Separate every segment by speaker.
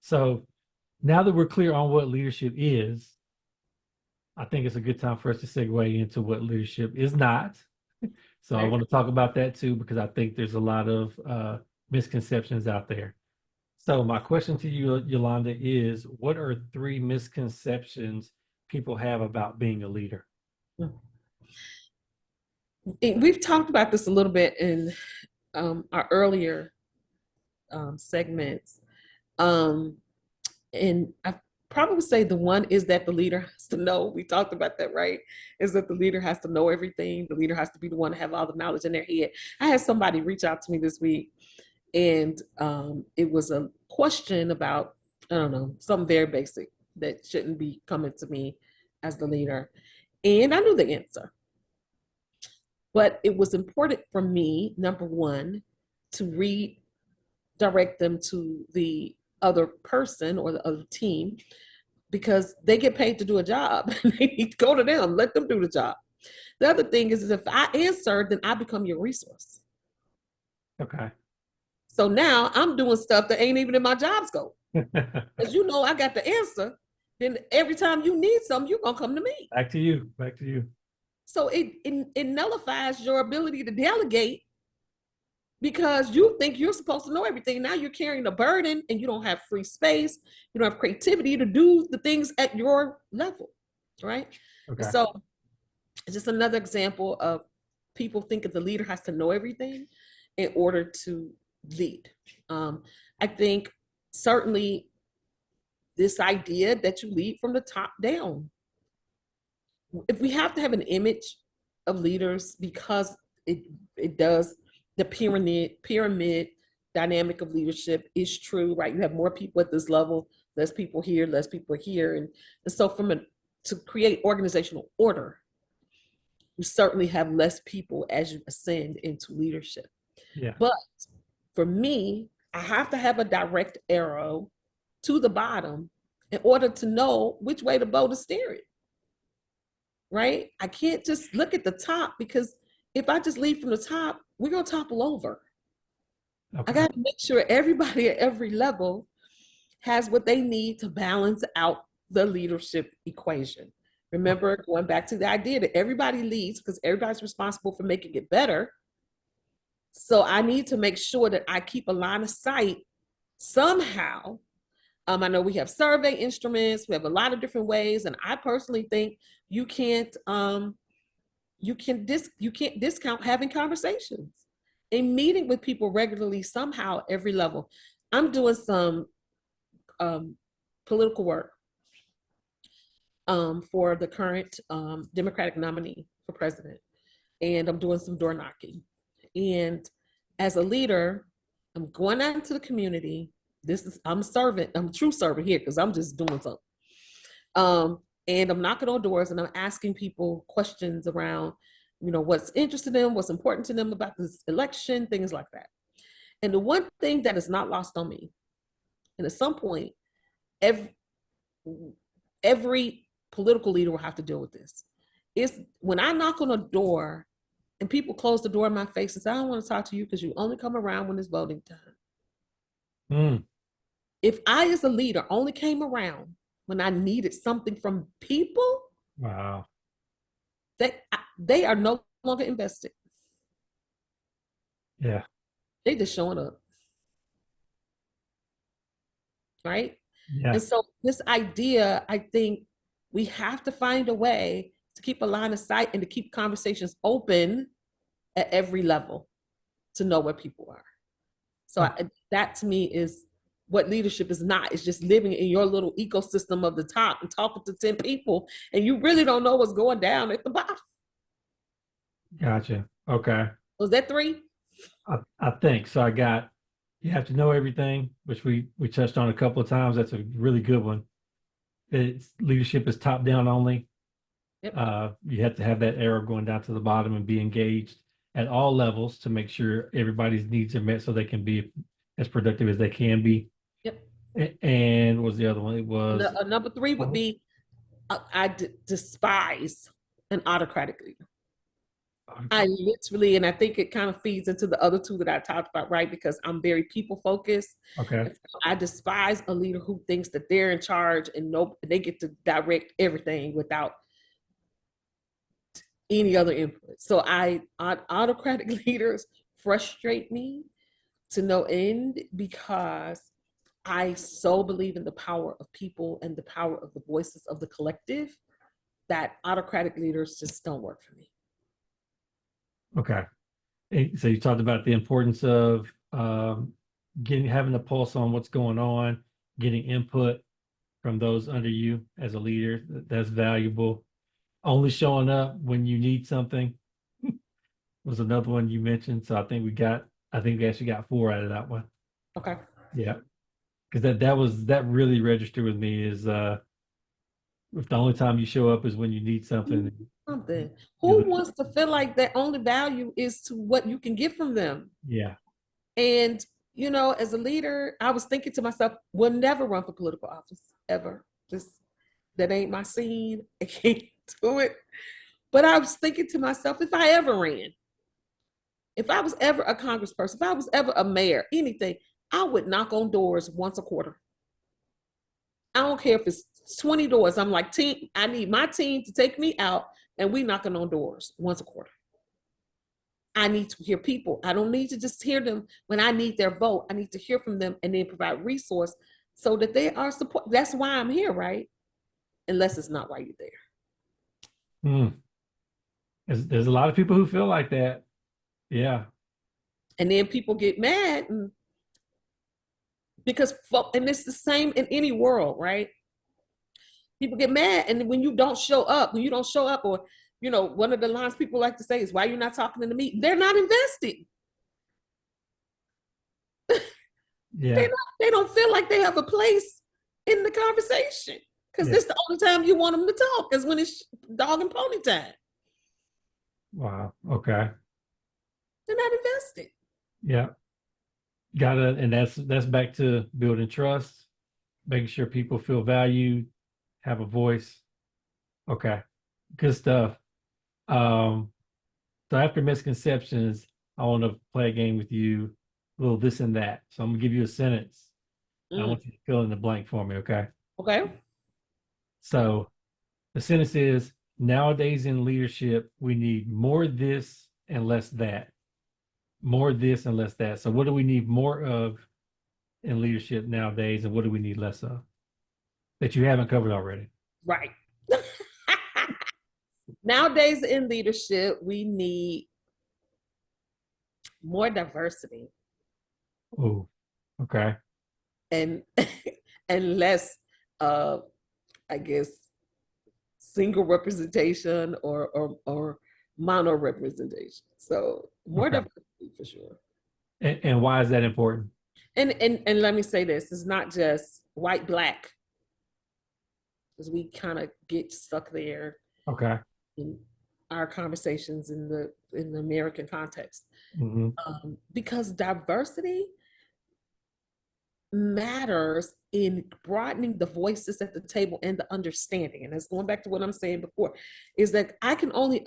Speaker 1: So now that we're clear on what leadership is, I think it's a good time for us to segue into what leadership is not. So I
Speaker 2: Right.
Speaker 1: want to talk about that too, because I think there's a lot of misconceptions out there. So my question to you, Yolanda, is what are three misconceptions people have about being a leader?
Speaker 2: We've talked about this a little bit in our earlier segments. Um, and I probably would say the one is that the leader has to know. We talked about that, right? Is that the leader has to know everything. The leader has to be the one to have all the knowledge in their head. I had somebody reach out to me this week, and it was a question about, I don't know, something very basic that shouldn't be coming to me as the leader. And I knew the answer. But it was important for me, number one, to redirect them to the other person or the other team because they get paid to do a job. They need to go to them, let them do the job. The other thing is if I answer, then I become your resource.
Speaker 1: Okay.
Speaker 2: So now I'm doing stuff that ain't even in my job scope. Because you know I got the answer. Then every time you need something, you're gonna come to me.
Speaker 1: Back to you. Back to you.
Speaker 2: So it nullifies your ability to delegate because you think you're supposed to know everything. Now you're carrying a burden and you don't have free space. You don't have creativity to do the things at your level, right? And
Speaker 1: Okay.
Speaker 2: so it's just another example of people thinking the leader has to know everything in order to lead. I think certainly this idea that you lead from the top down. If we have to have an image of leaders because it does the pyramid dynamic of leadership is true, right? You have more people at this level, less people here, less people here, and so to create organizational order, you certainly have less people as you ascend into leadership.
Speaker 1: Yeah.
Speaker 2: But for me, I have to have a direct arrow to the bottom in order to know which way the boat is steering, right? I can't just look at the top because if I just lead from the top, we're going to topple over. I
Speaker 1: Okay.
Speaker 2: got to make sure everybody at every level has what they need to balance out the leadership equation. Remember, going back to the idea that everybody leads because everybody's responsible for making it better. So I need to make sure that I keep a line of sight somehow. I know we have survey instruments, we have a lot of different ways, and I personally think you can't you can't discount having conversations and meeting with people regularly somehow every level. I'm doing some um, political work for the current Democratic nominee for president, and I'm doing some door knocking. And as a leader, I'm going out into the community. I'm a servant. I'm a true servant here because I'm just doing something. And I'm knocking on doors and I'm asking people questions around, what's interested in them, what's important to them about this election, things like that. And the one thing that is not lost on me, and at some point, every every political leader will have to deal with this. Is when I knock on a door and people close the door in my face and say, I don't want to talk to you because you only come around when it's voting time.
Speaker 1: Mm.
Speaker 2: If I, as a leader, only came around when I needed something from people,
Speaker 1: Wow.
Speaker 2: they are no longer invested.
Speaker 1: Yeah.
Speaker 2: They just showing up, right?
Speaker 1: Yeah.
Speaker 2: And so this idea, I think we have to find a way to keep a line of sight and to keep conversations open at every level to know where people are. So
Speaker 1: Oh,
Speaker 2: that to me is what leadership is not. It's just living in your little ecosystem of the top and talking to 10 people, and you really don't know what's going down at the bottom.
Speaker 1: gotcha. Okay.
Speaker 2: Was that three?
Speaker 1: I think so. I got you have to know everything, which we touched on a couple of times. That's a really good one. It's leadership is top down only.
Speaker 2: Yep.
Speaker 1: You have to have that arrow going down to the bottom and be engaged at all levels to make sure everybody's needs are met so they can be as productive as they can be.
Speaker 2: Yep.
Speaker 1: And what was the other one? It was
Speaker 2: Number three would be despise an autocratic leader. I literally, and I think it kind of feeds into the other two that I talked about, right? Because I'm very people focused.
Speaker 1: Okay.
Speaker 2: And so I despise a leader who thinks that they're in charge and no, they get to direct everything without any other input. So autocratic leaders frustrate me to no end because I so believe in the power of people and the power of the voices of the collective that autocratic leaders just don't work for me.
Speaker 1: Okay. So you talked about the importance of having a pulse on what's going on, getting input from those under you as a leader. That's valuable. Only showing up when you need something was another one you mentioned. So I think we actually got 4 out of that one.
Speaker 2: Okay.
Speaker 1: Yeah. Because that really registered with me is if the only time you show up is when you need something.
Speaker 2: Something. Who wants to feel like their only value is to what you can get from them?
Speaker 1: Yeah.
Speaker 2: And as a leader, I was thinking to myself, we'll never run for political office ever. Just that ain't my scene. I can't do it. But I was thinking to myself, if I ever ran, if I was ever a congressperson, if I was ever a mayor, anything, I would knock on doors once a quarter. I don't care if it's 20 doors. I'm like, team, I need my team to take me out and we knocking on doors once a quarter. I need to hear people. I don't need to just hear them when I need their vote. I need to hear from them and then provide resource so that they are support. That's why I'm here, right? Unless it's not why you're there.
Speaker 1: Hmm. There's a lot of people who feel like that. Yeah.
Speaker 2: And then people get mad because, and it's the same in any world, right? People get mad, and when you don't show up, or one of the lines people like to say is, "Why are you not talking to me?" They're not invested.
Speaker 1: Yeah.
Speaker 2: They don't feel like they have a place in the conversation because
Speaker 1: Yeah.
Speaker 2: it's the only time you want them to talk is when it's dog and pony time.
Speaker 1: Wow. Okay.
Speaker 2: They're not invested.
Speaker 1: Yeah. And that's back to building trust, making sure people feel valued, have a voice. Okay. Good stuff. Um, so after misconceptions, I want to play a game with you, a little this and that. So I'm gonna give you a sentence. I want you to fill in the blank for me, okay?
Speaker 2: Okay.
Speaker 1: So the sentence is nowadays in leadership, we need more this and less that. More this and less that. So what do we need more of in leadership nowadays, and what do we need less of that you haven't covered already?
Speaker 2: Right. Nowadays in leadership, we need more diversity
Speaker 1: Oh, okay.
Speaker 2: and and less I guess single representation or mono representation. So more
Speaker 1: Okay.
Speaker 2: diversity for sure.
Speaker 1: And why is that important?
Speaker 2: And let me say this: it's not just white black, because we kind of get stuck there
Speaker 1: Okay.
Speaker 2: in our conversations in the American context,
Speaker 1: Mm-hmm.
Speaker 2: because diversity matters in broadening the voices at the table and the understanding. And that's going back to what I'm saying before, is that I only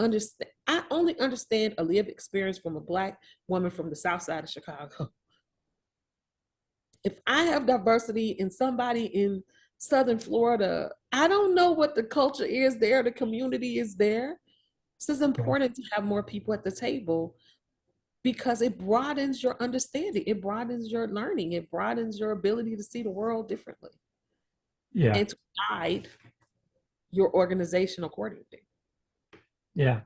Speaker 2: understand a lived experience from a black woman from the south side of Chicago. If I have diversity in somebody in Southern Florida, I don't know what the culture is there, the community is there. This is
Speaker 1: Okay.
Speaker 2: important to have more people at the table because it broadens your understanding, it broadens your learning, it broadens your ability to see the world differently
Speaker 1: Yeah.
Speaker 2: and to guide your organization accordingly.
Speaker 1: Yeah.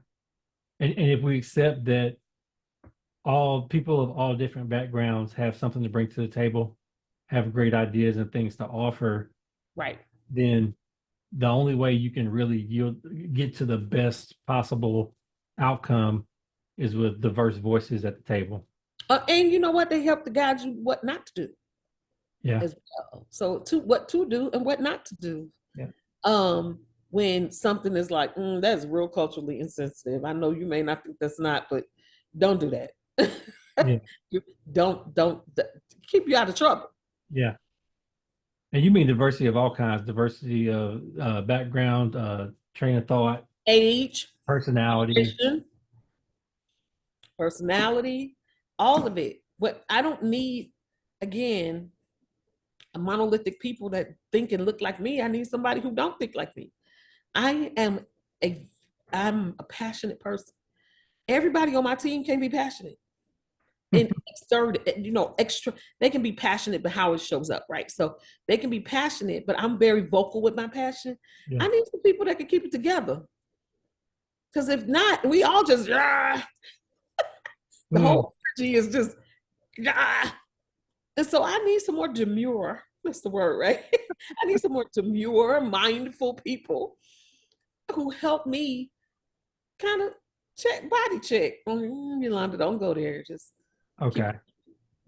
Speaker 1: And if we accept that all people of all different backgrounds have something to bring to the table, have great ideas and things to offer,
Speaker 2: Right.
Speaker 1: then the only way you can really get to the best possible outcome is with diverse voices at the table.
Speaker 2: And you know what? They help to guide you what not to do
Speaker 1: Yeah.
Speaker 2: as well. So what to do and what not to do.
Speaker 1: Yeah.
Speaker 2: When something is like, that's real culturally insensitive. I know you may not think that's not, but don't do that.
Speaker 1: Yeah.
Speaker 2: don't keep you out of trouble.
Speaker 1: Yeah. And you mean diversity of all kinds, diversity of background, train of thought,
Speaker 2: Age,
Speaker 1: personality.
Speaker 2: education, personality, all of it. But I don't need, again, a monolithic people that think and look like me. I need somebody who don't think like me. I am a I'm a passionate person. Everybody on my team can be passionate and extra. They can be passionate, but how it shows up, right? So they can be passionate, but I'm very vocal with my passion.
Speaker 1: Yeah.
Speaker 2: I need some people that can keep it together. Because if not, we all just the whole energy is just and so I need some more demure. That's the word, right? I need some more demure, mindful people who help me kind of body check. Yolanda, don't go there. Just keep
Speaker 1: Okay.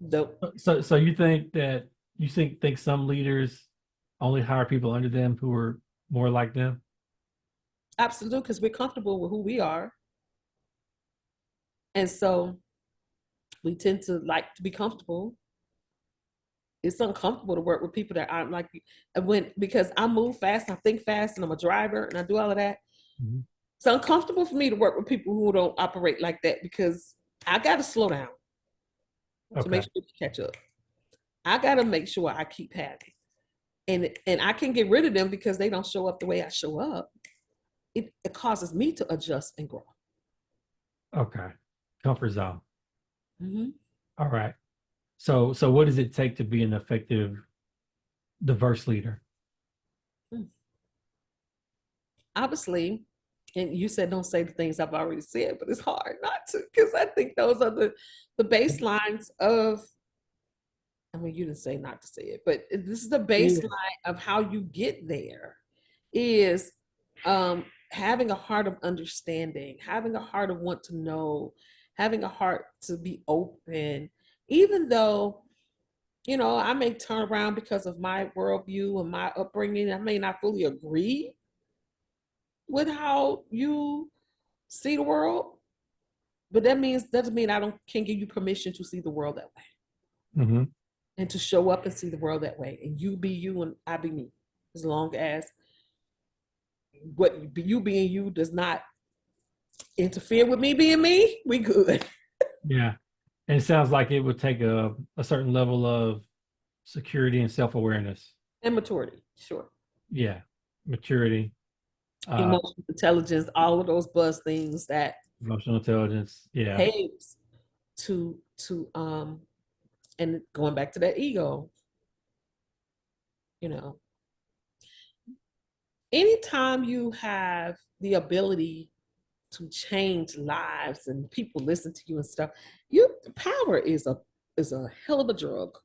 Speaker 2: the
Speaker 1: So you think that you think some leaders only hire people under them who are more like them?
Speaker 2: absolute because we're comfortable with who we are, and so we tend to like to be comfortable. It's uncomfortable to work with people that aren't like you. And when because I move fast, I think fast, and I'm a driver, and I do all of that.
Speaker 1: Mhm.
Speaker 2: It's uncomfortable for me to work with people who don't operate like that because I got to slow down to make
Speaker 1: Okay.
Speaker 2: sure you catch up. I got to make sure I keep having, and I can get rid of them because they don't show up the way I show up. It causes me to adjust and grow.
Speaker 1: Okay. Comfort zone.
Speaker 2: Mm-hmm.
Speaker 1: All right. So what does it take to be an effective, diverse leader?
Speaker 2: Obviously, and you said don't say the things I've already said, but it's hard not to because I think those are the baselines of. I mean, you didn't say not to say it, but this is the
Speaker 1: Yeah.
Speaker 2: baseline of how you get there. Is having a heart of understanding, having a heart of want to know, having a heart to be open, even though I may turn around because of my worldview and my upbringing. I may not fully agree with how you see the world, but that means doesn't mean I don't can give you permission to see the world that way
Speaker 1: Mm-hmm.
Speaker 2: and to show up and see the world that way, and you be you and I be me, as long as what you being you does not interfere with me being me. We good.
Speaker 1: Yeah. And it sounds like it would take a certain level of security and self-awareness.
Speaker 2: And maturity, sure.
Speaker 1: Yeah. Maturity, uh,
Speaker 2: Emotional intelligence, all of those buzz things that
Speaker 1: emotional intelligence. Yeah.
Speaker 2: pays to and going back to that ego, you know, anytime you have the ability to change lives and people listen to you and stuff, you power is a hell of a drug.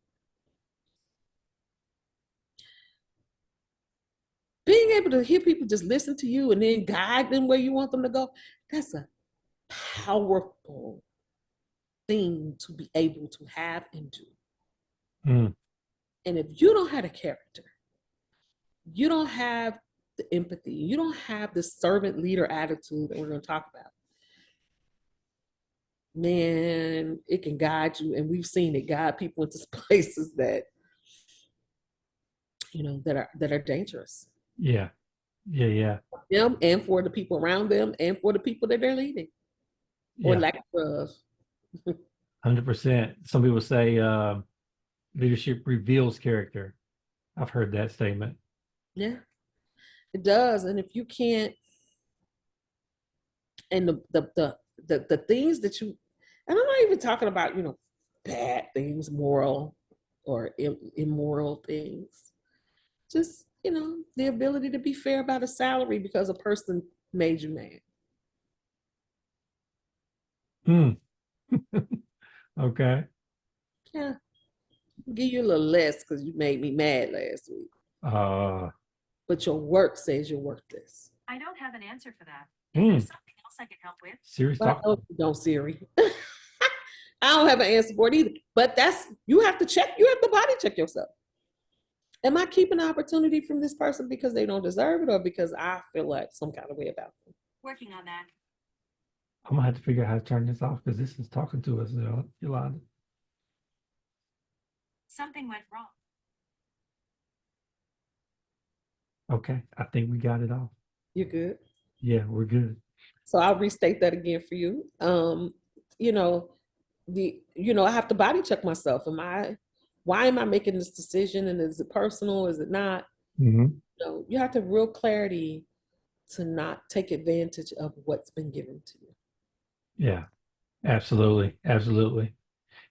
Speaker 2: Being able to hear people just listen to you and then guide them where you want them to go, that's a powerful thing to be able to have and do.
Speaker 1: Mm.
Speaker 2: And if you don't have a character, you don't have the empathy, you don't have the servant leader attitude that we're going to talk about, man, it can guide you. And we've seen it guide people into places that, that are dangerous.
Speaker 1: Yeah. Yeah. Yeah.
Speaker 2: Them and for the people around them and for the people that they're leading or
Speaker 1: Yeah.
Speaker 2: lack of.
Speaker 1: 100%. Some people say leadership reveals character. I've heard that statement.
Speaker 2: Yeah, it does. And if you can't, and the things that you, and I'm not even talking about, bad things, moral or immoral things, just, the ability to be fair about a salary because a person made you mad.
Speaker 1: Hmm. Okay.
Speaker 2: Yeah, I'll give you a little less because you made me mad last week.
Speaker 1: Uh,
Speaker 2: But your work says you're worth this.
Speaker 3: I don't have an answer for that. Is there something else I can help with?
Speaker 1: Serious
Speaker 2: But I
Speaker 1: talk.
Speaker 2: know you don't, Siri. I don't have an answer for it either. But you have to body check yourself. Am I keeping the opportunity from this person because they don't deserve it or because I feel like some kind of way about them?
Speaker 3: Working on that.
Speaker 1: I'm gonna have to figure out how to turn this off because this is talking to us, Yolanda.
Speaker 3: Something went wrong.
Speaker 1: Okay, I think we got it off.
Speaker 2: You're good.
Speaker 1: Yeah, we're good.
Speaker 2: So I'll restate that again for you. you know, I have to body check myself. Why am I making this decision? And is it personal? Is it not?
Speaker 1: Mm-hmm.
Speaker 2: You have to have real clarity to not take advantage of what's been given to you.
Speaker 1: Yeah, absolutely. Absolutely.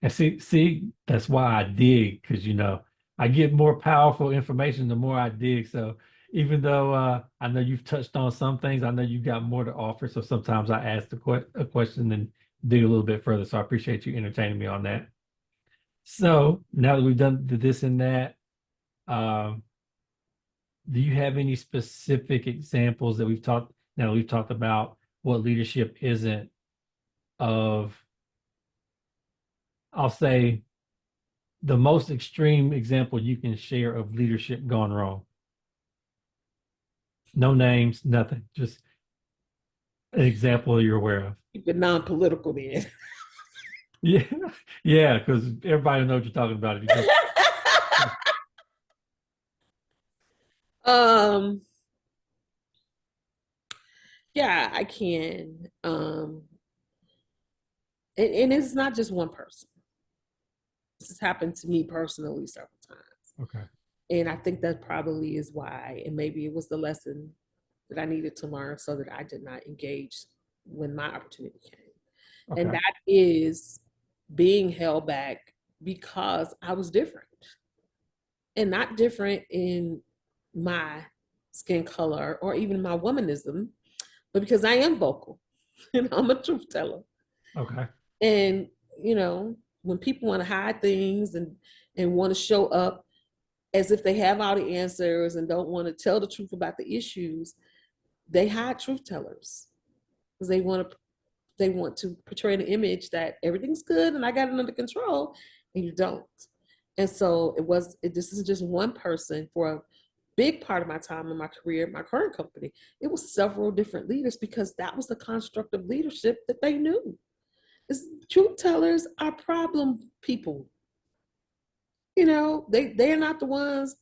Speaker 1: And see, that's why I dig, because I get more powerful information the more I dig. So even though I know you've touched on some things, I know you got more to offer. So sometimes I ask a question and dig a little bit further. So I appreciate you entertaining me on that. So now that we've done this and that, um, do you have any specific examples that we've talked about what leadership isn't of, I'll say, the most extreme example you can share of leadership gone wrong? No names, nothing. Just an example you're aware of.
Speaker 2: Keep it non-political then.
Speaker 1: Yeah, yeah, because everybody knows what you're talking about. If you just,
Speaker 2: um, yeah, I can. And it's not just one person. This has happened to me personally several times.
Speaker 1: okay,
Speaker 2: And I think that probably is why, and maybe it was the lesson that I needed to learn so that I did not engage when my opportunity came.
Speaker 1: okay,
Speaker 2: And that is being held back because I was different. And not different in my skin color or even my womanism, but because I am vocal. I'm a truth teller.
Speaker 1: okay,
Speaker 2: And, when people want to hide things and want to show up as if they have all the answers and don't want to tell the truth about the issues, they hide truth tellers because they want to portray an image that everything's good and I got it under control, and you don't. And so this isn't just one person. For a big part of my time in my career, my current company, it was several different leaders because that was the construct of leadership that they knew. Truth tellers are problem people. They're not the ones.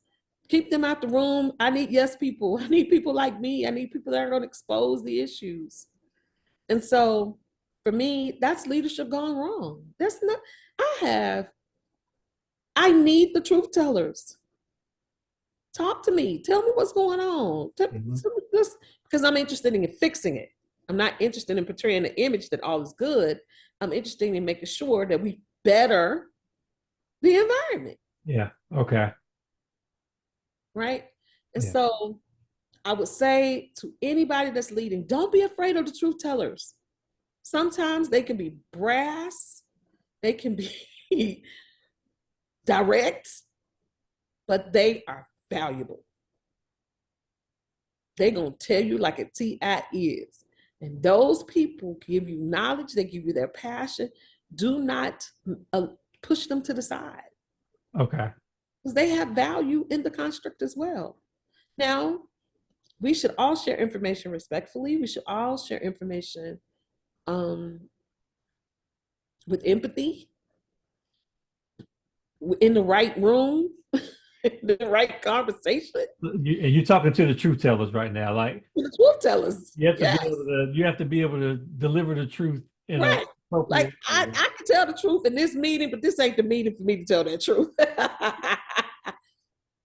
Speaker 2: Keep them out the room. I need yes people. I need people like me. I need people that are going to expose the issues. And so for me, that's leadership gone wrong. That's not, I need the truth tellers. Talk to me. Tell me what's going on. Tell me this, because I'm interested in fixing it. I'm not interested in portraying the image that all is good. I'm interested in making sure that we better the environment.
Speaker 1: yeah, okay,
Speaker 2: Right. And
Speaker 1: yeah,
Speaker 2: so I would say to anybody that's leading, don't be afraid of the truth tellers. Sometimes they can be brass, they can be direct, but they are valuable. They're going to tell you like a TI is. And those people give you knowledge, they give you their passion. Do not push them to the side
Speaker 1: okay,
Speaker 2: because they have value in the construct as well. Now, we should all share information respectfully. We should all share information with empathy, in the right room, in the right conversation.
Speaker 1: you're talking to the truth tellers right now. Like,
Speaker 2: The truth tellers.
Speaker 1: you have to
Speaker 2: Yes.
Speaker 1: be able to, deliver the truth in a
Speaker 2: Right. Like I can tell the truth in this meeting, but this ain't the meeting for me to tell that truth. I'm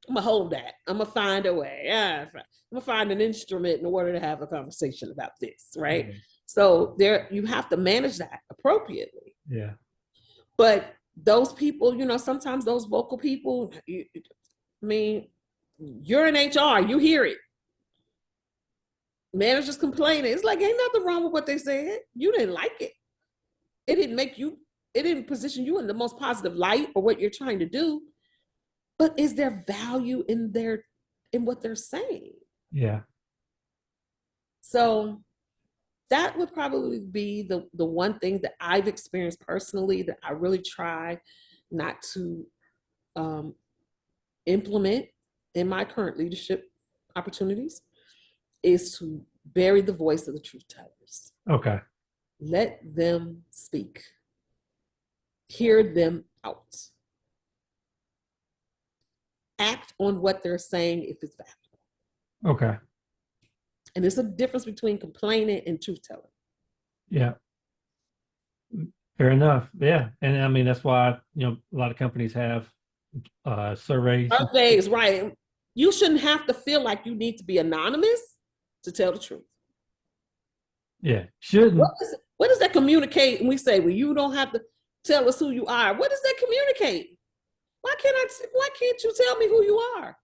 Speaker 2: gonna hold that. I'm gonna find a way. I'm gonna find an instrument in order to have a conversation about this, right?
Speaker 1: Yeah.
Speaker 2: So you have to manage that appropriately.
Speaker 1: Yeah.
Speaker 2: But those people, sometimes those vocal people, you're in HR, you hear it. Managers complaining. It's like, ain't nothing wrong with what they said. You didn't like it. It didn't position you in the most positive light or what you're trying to do. But is there value in what they're saying?
Speaker 1: Yeah.
Speaker 2: So that would probably be the one thing that I've experienced personally that I really try not to implement in my current leadership opportunities, is to bury the voice of the truth tellers.
Speaker 1: Okay.
Speaker 2: Let them speak. Hear them out. Act on what they're saying if it's valuable.
Speaker 1: Okay.
Speaker 2: And there's a difference between complaining and truth telling.
Speaker 1: Yeah. Fair enough. Yeah. And I mean, that's why, a lot of companies have surveys.
Speaker 2: Birthdays, right? You shouldn't have to feel like you need to be anonymous to tell the truth.
Speaker 1: Yeah. Shouldn't.
Speaker 2: What does that communicate? And we say, well, you don't have to tell us who you are. What does that communicate? Why can't you tell me who you are?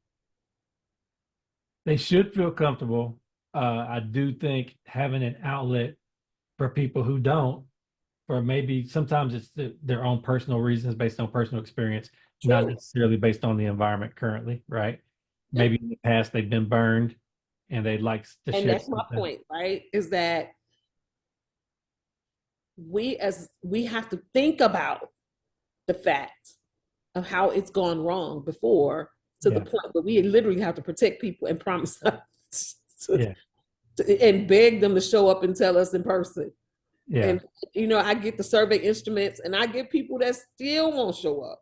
Speaker 1: They should feel comfortable. I do think having an outlet for people who don't, or maybe sometimes it's their own personal reasons based on personal experience, not
Speaker 2: True.
Speaker 1: necessarily based on the environment currently, right?
Speaker 2: Yep.
Speaker 1: Maybe in the past they've been burned and they'd like to
Speaker 2: And
Speaker 1: share
Speaker 2: that's my
Speaker 1: something.
Speaker 2: point, right? Is that we have to think about the fact of how it's gone wrong before, to the
Speaker 1: Yeah,
Speaker 2: point where we literally have to protect people and promise us
Speaker 1: yeah,
Speaker 2: and beg them to show up and tell us in person.
Speaker 1: yeah,
Speaker 2: And I get the survey instruments, and I get people that still won't show up.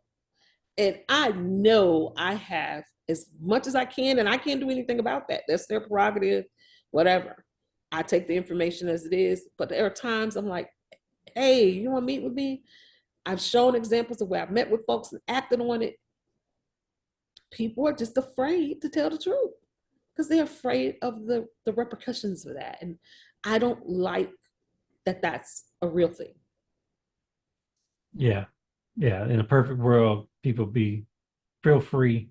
Speaker 2: And I know I have as much as I can, and I can't do anything about that. That's their prerogative, whatever. I take the information as it is. But there are times I'm like, hey, you want to meet with me? I've shown examples of where I've met with folks and acted on it. People are just afraid to tell the truth because they're afraid of the repercussions of that. And I don't like that that's a real thing.
Speaker 1: yeah, yeah. In a perfect world, people feel free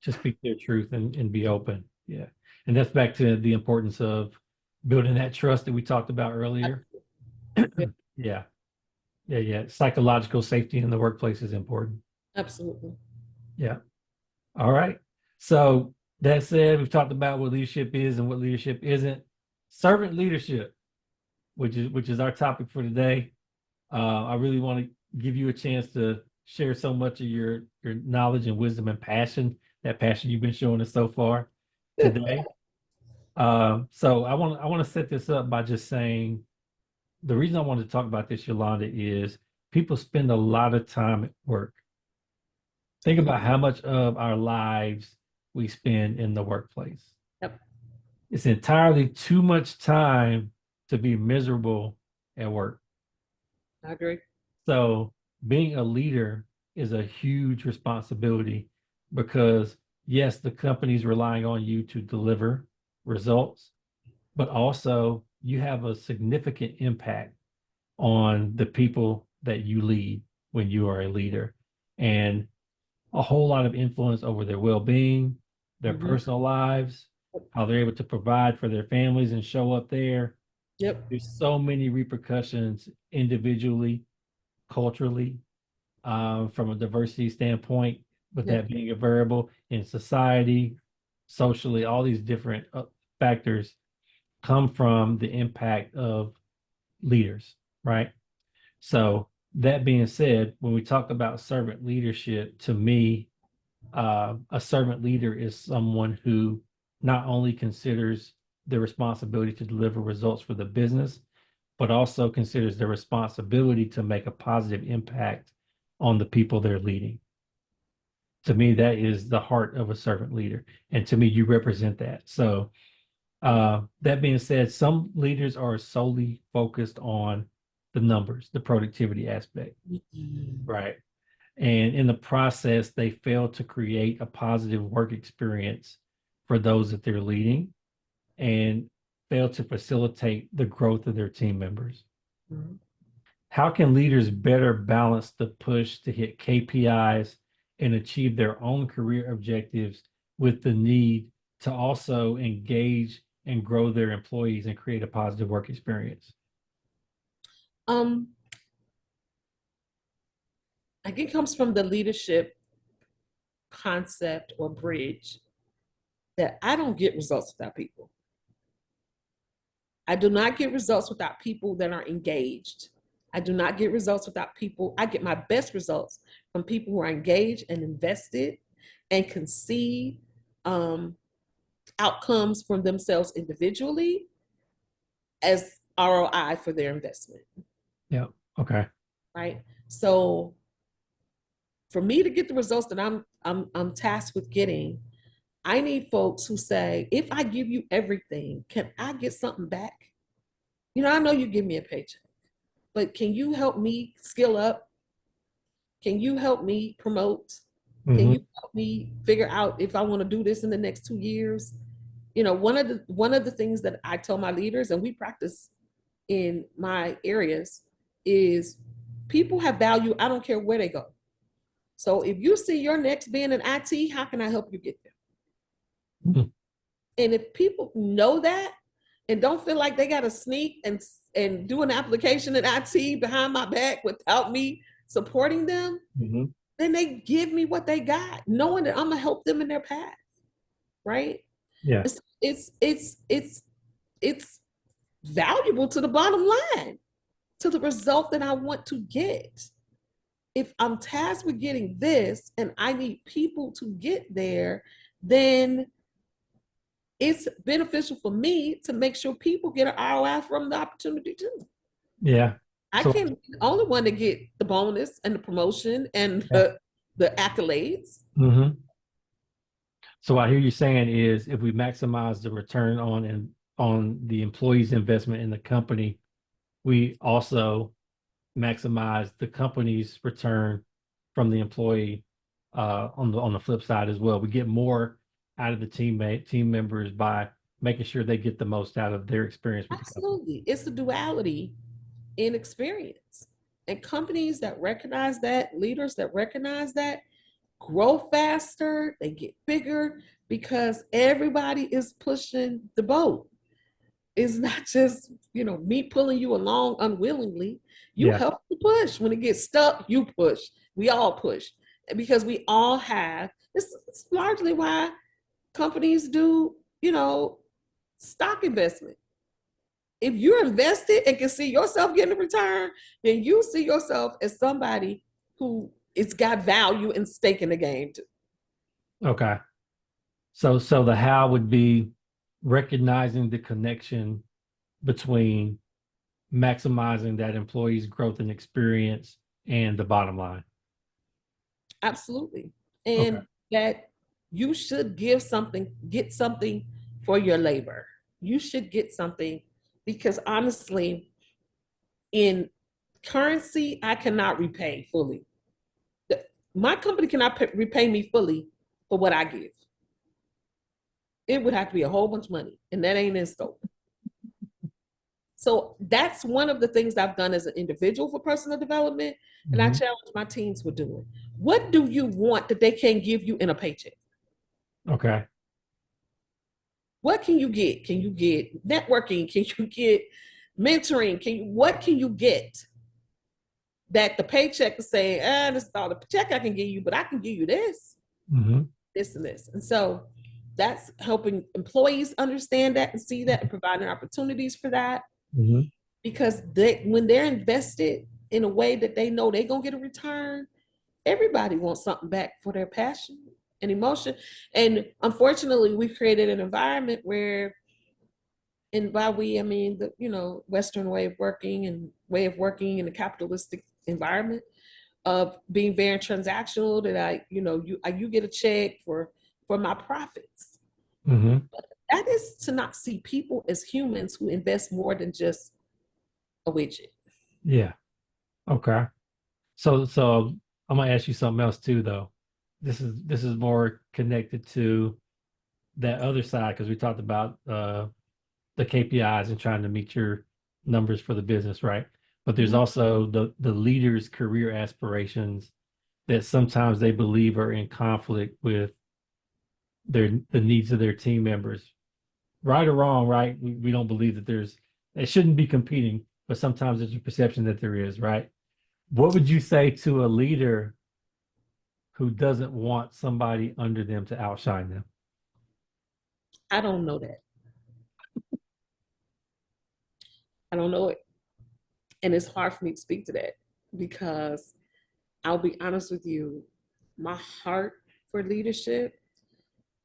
Speaker 1: to speak their truth and be open. Yeah. And that's back to the importance of building that trust that we talked about earlier. Yeah. Yeah. Yeah. Psychological safety in the workplace is important.
Speaker 2: Absolutely.
Speaker 1: Yeah. All right. So that said, we've talked about what leadership is and what leadership isn't. Servant leadership, which is our topic for today. I really want to give you a chance to share so much of your knowledge and wisdom and passion, that passion you've been showing us so far today. So I want to set this up by just saying the reason I wanted to talk about this, Yolanda, is people spend a lot of time at work. Think about how much of our lives we spend in the workplace.
Speaker 2: Yep.
Speaker 1: It's entirely too much time to be miserable at work.
Speaker 2: I agree.
Speaker 1: So being a leader is a huge responsibility because yes, the company's relying on you to deliver results, but also you have a significant impact on the people that you lead when you are a leader. And a whole lot of influence over their well-being, their
Speaker 2: Mm-hmm.
Speaker 1: personal lives, how they're able to provide for their families and show up there.
Speaker 2: Yep.
Speaker 1: There's so many repercussions individually, culturally, from a diversity standpoint, with
Speaker 2: Yep.
Speaker 1: that being a variable in society, socially, all these different factors come from the impact of leaders, right? So that being said, when we talk about servant leadership, to me, a servant leader is someone who not only considers the responsibility to deliver results for the business, but also considers their responsibility to make a positive impact on the people they're leading. To me, that is the heart of a servant leader. And to me, you represent that. So, that being said, some leaders are solely focused on the numbers, the productivity aspect,
Speaker 2: Mm-hmm.
Speaker 1: right? And in the process, they fail to create a positive work experience for those that they're leading and fail to facilitate the growth of their team members.
Speaker 2: Mm-hmm.
Speaker 1: How can leaders better balance the push to hit KPIs and achieve their own career objectives with the need to also engage and grow their employees and create a positive work experience?
Speaker 2: Um, I think it comes from the leadership concept or bridge that I don't get results without people. I do not get results without people that are engaged. I do not get results without people. I get my best results from people who are engaged and invested and can see um, outcomes from themselves individually as ROI for their investment.
Speaker 1: Yeah. Okay.
Speaker 2: Right. So for me to get the results that I'm tasked with getting, I need folks who say, if I give you everything, can I get something back? I know you give me a paycheck. but can you help me skill up? Can you help me promote? Can
Speaker 1: Mm-hmm.
Speaker 2: you help me figure out if I want to do this in the next 2 years? You know, one of the things that I tell my leaders, and we practice in my areas, is people have value. I don't care where they go. So if you see your next being in IT, how can I help you get there?
Speaker 1: Mm-hmm.
Speaker 2: And if people know that and don't feel like they got to sneak and do an application in IT behind my back without me supporting them,
Speaker 1: Mm-hmm.
Speaker 2: then they give me what they got, knowing that I'm gonna help them in their path, right?
Speaker 1: Yeah.
Speaker 2: It's valuable to the bottom line, to the result that I want to get. If I'm tasked with getting this and I need people to get there, then it's beneficial for me to make sure people get an ROI from the opportunity too.
Speaker 1: Yeah.
Speaker 2: I
Speaker 1: So
Speaker 2: can't be the only one to get the bonus and the promotion and
Speaker 1: yeah.
Speaker 2: the accolades.
Speaker 1: Mm-hmm. So what I hear you saying is if we maximize the return on the employee's investment in the company, we also maximize the company's return from the employee on the flip side as well. We get more out of the team members by making sure they get the most out of their experience with the company.
Speaker 2: Absolutely. It's a duality in experience. And companies that recognize that, leaders that recognize that, grow faster, they get bigger because everybody is pushing the boat. It's not just, me pulling you along unwillingly. You
Speaker 1: Yeah.
Speaker 2: help to push. When it gets stuck, you push. We all push. Because we all have, it's largely why companies do, stock investment. If you're invested and can see yourself getting a return, then you see yourself as somebody who it's got value and stake in the game too.
Speaker 1: Okay. So the how would be recognizing the connection between maximizing that employee's growth and experience and the bottom line.
Speaker 2: Absolutely.
Speaker 1: Okay.
Speaker 2: And that you should get something for your labor. You should get something because honestly, in currency, I cannot repay fully. My company cannot repay me fully for what I give. It would have to be a whole bunch of money, and that ain't in scope. So that's one of the things I've done as an individual for personal development, and I
Speaker 1: Mm-hmm.
Speaker 2: challenge my teams with doing. What do you want that they can't give you in a paycheck?
Speaker 1: Okay.
Speaker 2: What can you get? Can you get networking? Can you get mentoring? What can you get that the paycheck is saying, this is all the check I can give you, but I can give you this,
Speaker 1: Mm-hmm.
Speaker 2: this, and this. And so that's helping employees understand that and see that and providing opportunities for that.
Speaker 1: Mm-hmm.
Speaker 2: Because when they're invested in a way that they know they're going to get a return, everybody wants something back for their passion and emotion. And unfortunately, we've created an environment where, and by we, I mean the Western way of working in a capitalistic environment of being very transactional. That you get a check for my profits.
Speaker 1: Mm-hmm.
Speaker 2: But that is to not see people as humans who invest more than just a widget.
Speaker 1: Yeah. Okay. So I'm gonna ask you something else too, though. This is more connected to that other side because we talked about the KPIs and trying to meet your numbers for the business, right? But there's also the leader's career aspirations that sometimes they believe are in conflict with the needs of their team members. Right or wrong, right? We don't believe that it shouldn't be competing, but sometimes there's a perception that there is, right? What would you say to a leader who doesn't want somebody under them to outshine them?
Speaker 2: I don't know that. I don't know it. And it's hard for me to speak to that because I'll be honest with you, my heart for leadership,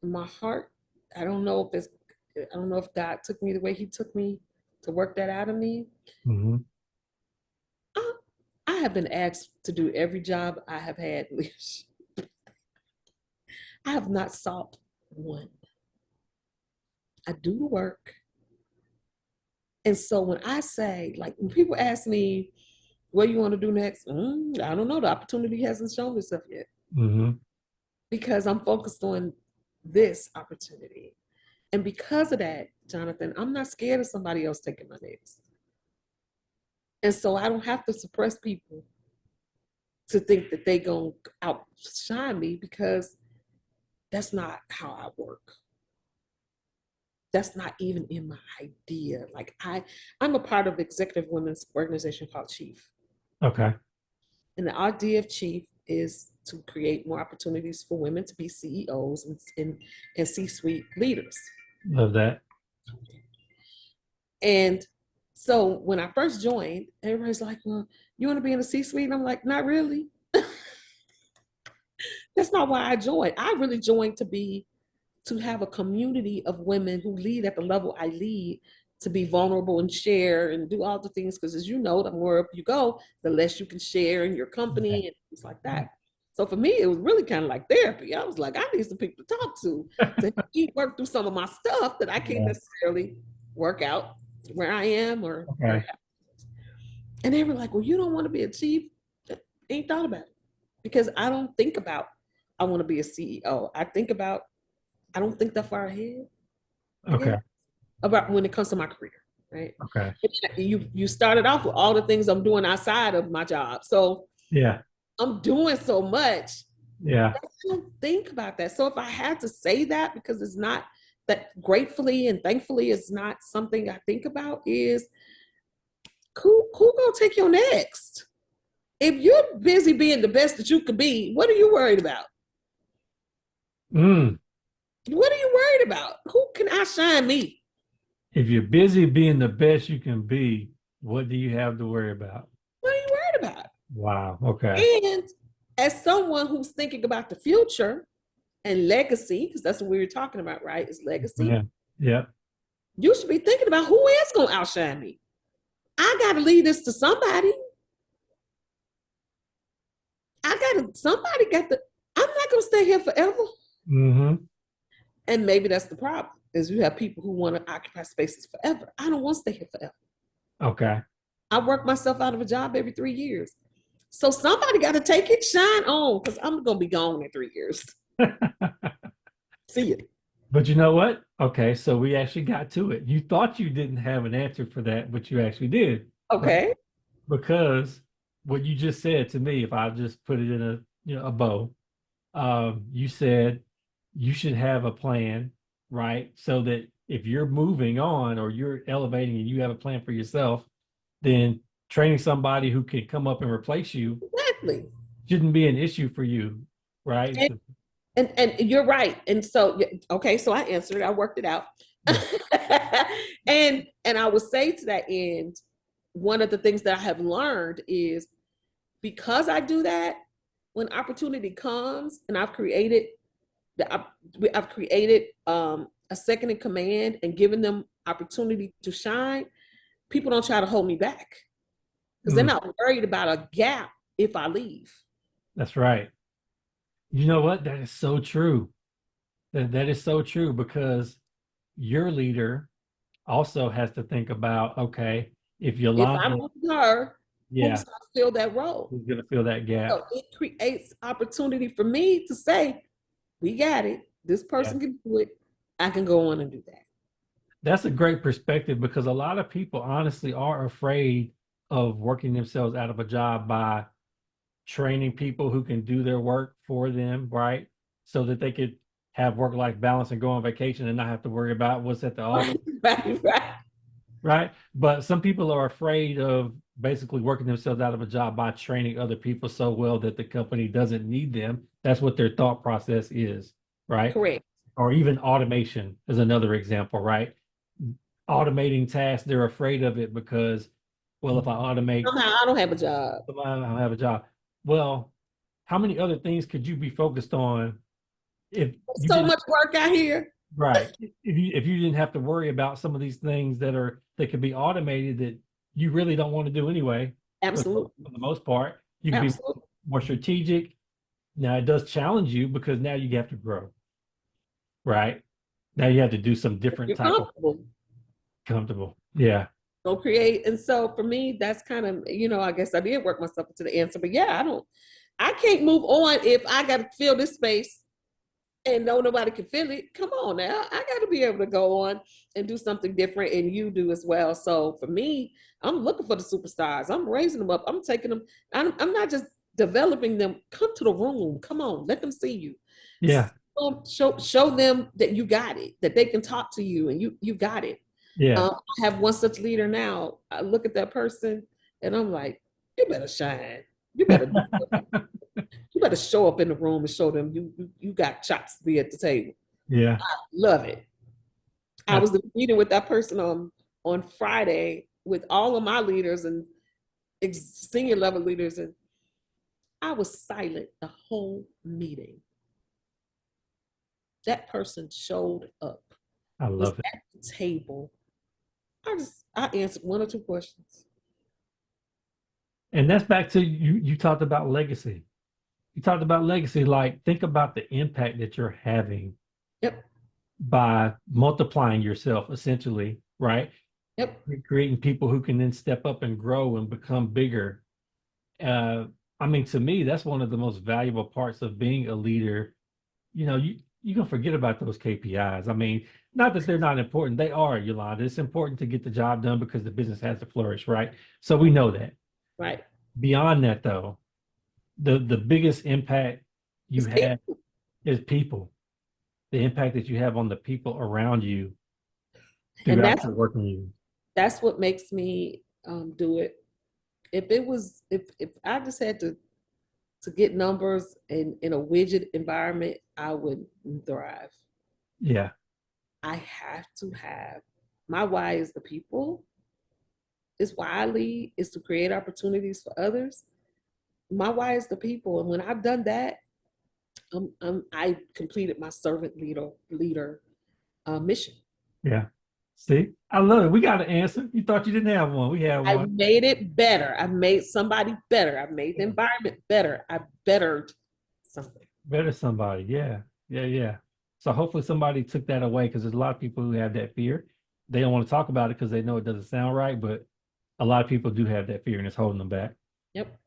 Speaker 2: my heart, I don't know if God took me the way he took me to work that out of me.
Speaker 1: Mm-hmm.
Speaker 2: I have been asked to do every job I have had leadership. I have not sought one. I do the work. And so when I say, like, when people ask me, What do you want to do next? I don't know. The opportunity hasn't shown itself yet
Speaker 1: Mm-hmm.
Speaker 2: because I'm focused on this opportunity. And because of that, Jonathan, I'm not scared of somebody else taking my next. And so I don't have to suppress people to think that they gonna outshine me because that's not how I work. That's not even in my idea. Like I'm a part of executive women's organization called Chief.
Speaker 1: Okay.
Speaker 2: And the idea of Chief is to create more opportunities for women to be CEOs and C-suite leaders.
Speaker 1: Love that.
Speaker 2: And so when I first joined, everybody's like, well, you want to be in the C-suite? And I'm like, not really. That's not why I joined. I really joined to have a community of women who lead at the level I lead, to be vulnerable and share and do all the things. Because as you know, the more up you go, the less you can share in your company and things like that. So for me, it was really kind of like therapy. I was like, I need some people to talk to help me work through some of my stuff that I can't necessarily work out where I am or.
Speaker 1: Okay.
Speaker 2: And they were like, well, you don't want to be a chief? Ain't thought about it. Because I don't think about, I want to be a CEO. I don't think that far ahead.
Speaker 1: Okay.
Speaker 2: About when it comes to my career, right?
Speaker 1: Okay.
Speaker 2: You started off with all the things I'm doing outside of my job. So
Speaker 1: yeah,
Speaker 2: I'm doing so much.
Speaker 1: Yeah.
Speaker 2: I don't think about that. So if I had to say that, because it's not that, gratefully and thankfully it's not something I think about, is who gonna take your next? If you're busy being the best that you could be, what are you worried about? What are you worried about? Who can outshine me?
Speaker 1: If you're busy being the best you can be, what do you have to worry about?
Speaker 2: What are you worried about?
Speaker 1: Wow. Okay.
Speaker 2: And as someone who's thinking about the future and legacy, because that's what we were talking about, right? Is legacy.
Speaker 1: Yeah. Yeah.
Speaker 2: You should be thinking about who is going to outshine me. I got to lead this to somebody. Somebody got to, I'm not going to stay here forever.
Speaker 1: Mm-hmm.
Speaker 2: And maybe that's the problem, is you have people who want to occupy spaces forever. I don't want to stay here forever.
Speaker 1: Okay.
Speaker 2: I work myself out of a job every 3 years. So somebody got to take it, shine on, because I'm going to be gone in 3 years. See you.
Speaker 1: But you know what? Okay, so we actually got to it. You thought you didn't have an answer for that, but you actually did.
Speaker 2: Okay.
Speaker 1: Right? Because what you just said to me, if I just put it in a bow, you said you should have a plan, right? So that if you're moving on or you're elevating and you have a plan for yourself, then training somebody who can come up and replace you
Speaker 2: Exactly
Speaker 1: shouldn't be an issue for you, right?
Speaker 2: And you're right. And so, okay, so I answered, I worked it out. Yeah. and I would say to that end, one of the things that I have learned is, because I do that, when opportunity comes and I've created a second in command and given them opportunity to shine, people don't try to hold me back because they're not worried about a gap if I leave.
Speaker 1: That's right. You know what? That is so true. That is so true, because your leader also has to think about, okay, if Yolanda,
Speaker 2: if I move her,
Speaker 1: yeah,
Speaker 2: who's going to fill that role?
Speaker 1: Who's going to fill that gap?
Speaker 2: So it creates opportunity for me to say, we got it. This person can do it. I can go on and do that.
Speaker 1: That's a great perspective, because a lot of people honestly are afraid of working themselves out of a job by training people who can do their work for them, right? So that they could have work-life balance and go on vacation and not have to worry about what's at the office. Right. But some people are afraid of basically working themselves out of a job by training other people so well that the company doesn't need them. That's what their thought process is, right?
Speaker 2: Correct.
Speaker 1: Or even automation is another example, right? Automating tasks, they're afraid of it because, well, if I automate,
Speaker 2: somehow I don't have a job.
Speaker 1: I don't have a job. Well, how many other things could you be focused on if
Speaker 2: so much work out here?
Speaker 1: Right. If you didn't have to worry about some of these things that could be automated that you really don't want to do anyway.
Speaker 2: Absolutely.
Speaker 1: For the most part, you can be more strategic. Now it does challenge you because now you have to grow. Right. Now you have to do some different type of comfortable. Yeah.
Speaker 2: Go create. And so for me, that's kind of, I guess I did work myself into the answer. But yeah, I can't move on if I got to fill this space and nobody can feel it. Come on now. I got to be able to go on and do something different, and you do as well. So for me, I'm looking for the superstars. I'm raising them up. I'm taking them. I'm not just developing them. Come to the room. Come on. Let them see you.
Speaker 1: Yeah.
Speaker 2: Show them that you got it, that they can talk to you and you got it.
Speaker 1: Yeah.
Speaker 2: I have one such leader now. I look at that person and I'm like, you better shine. You better you better show up in the room and show them you got chops to be at the table.
Speaker 1: Yeah.
Speaker 2: I love it. I was meeting with that person on Friday with all of my leaders and senior level leaders, and I was silent the whole meeting. That person showed up.
Speaker 1: I love it.
Speaker 2: At the table. I answered one or two questions.
Speaker 1: And that's back to you talked about legacy. You talked about legacy, like think about the impact that you're having.
Speaker 2: Yep.
Speaker 1: By multiplying yourself, essentially, right?
Speaker 2: Yep.
Speaker 1: Creating people who can then step up and grow and become bigger. I mean, to me, that's one of the most valuable parts of being a leader. You can forget about those KPIs. I mean, not that they're not important. They are, Yolanda. It's important to get the job done because the business has to flourish, right? So we know that.
Speaker 2: Right.
Speaker 1: Beyond that, though, the biggest impact you have is people. The impact that you have on the people around you.
Speaker 2: And that's
Speaker 1: working you.
Speaker 2: That's what makes me do it. If I just had to get numbers in a widget environment, I would thrive.
Speaker 1: Yeah.
Speaker 2: I have to have my why is the people. It's why I lead, is to create opportunities for others. My why is the people. And when I've done that, I completed my servant leader mission.
Speaker 1: Yeah. See, I love it. We got an answer. You thought you didn't have one. We have one.
Speaker 2: I made it better. I made somebody better. I made the environment better. I bettered something.
Speaker 1: Better somebody. Yeah. Yeah. Yeah. So hopefully somebody took that away, because there's a lot of people who have that fear. They don't want to talk about it because they know it doesn't sound right, but a lot of people do have that fear and it's holding them back.
Speaker 2: Yep.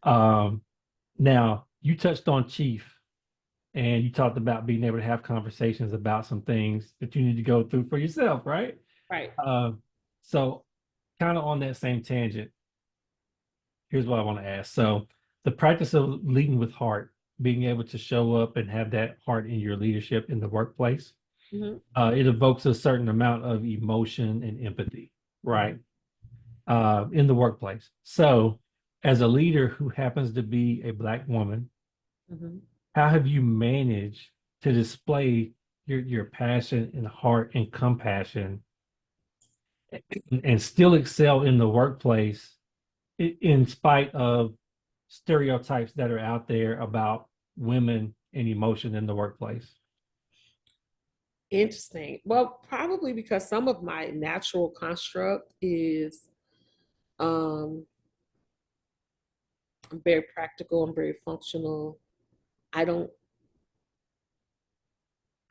Speaker 1: Now you touched on Chief, and you talked about being able to have conversations about some things that you need to go through for yourself, right?
Speaker 2: Right.
Speaker 1: So kind of on that same tangent, here's what I want to ask. So the practice of leading with heart, being able to show up and have that heart in your leadership in the workplace, it evokes a certain amount of emotion and empathy, right? In the workplace. So as a leader who happens to be a Black woman, how have you managed to display your passion and heart and compassion and still excel in the workplace in spite of stereotypes that are out there about women and emotion in the workplace?
Speaker 2: Interesting. Well, probably because some of my natural construct is I'm very practical, I'm very functional. I'm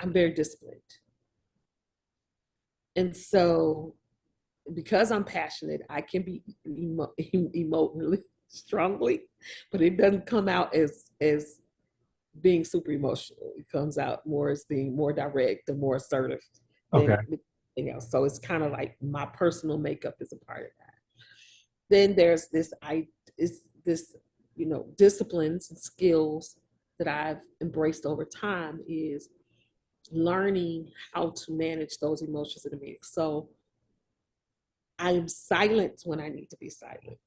Speaker 2: very disciplined. And so because I'm passionate, I can be emotionally strongly, but it doesn't come out as being super emotional. It comes out more as being more direct and more assertive than anything else. So it's kind of like my personal makeup is a part of that. Then there's this disciplines and skills that I've embraced over time is learning how to manage those emotions in the meeting. So I am silent when I need to be silent.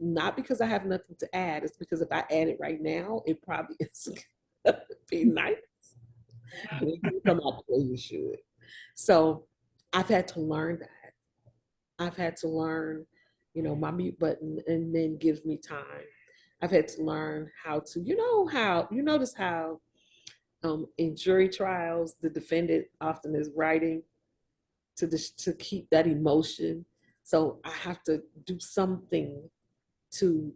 Speaker 2: Not because I have nothing to add, it's because if I add it right now, it probably isn't gonna be nice. And it can come out the way you should. So I've had to learn that. I've had to learn, my mute button and then gives me time. I've had to learn how to, you notice how in jury trials, the defendant often is writing to keep that emotion. So I have to do something to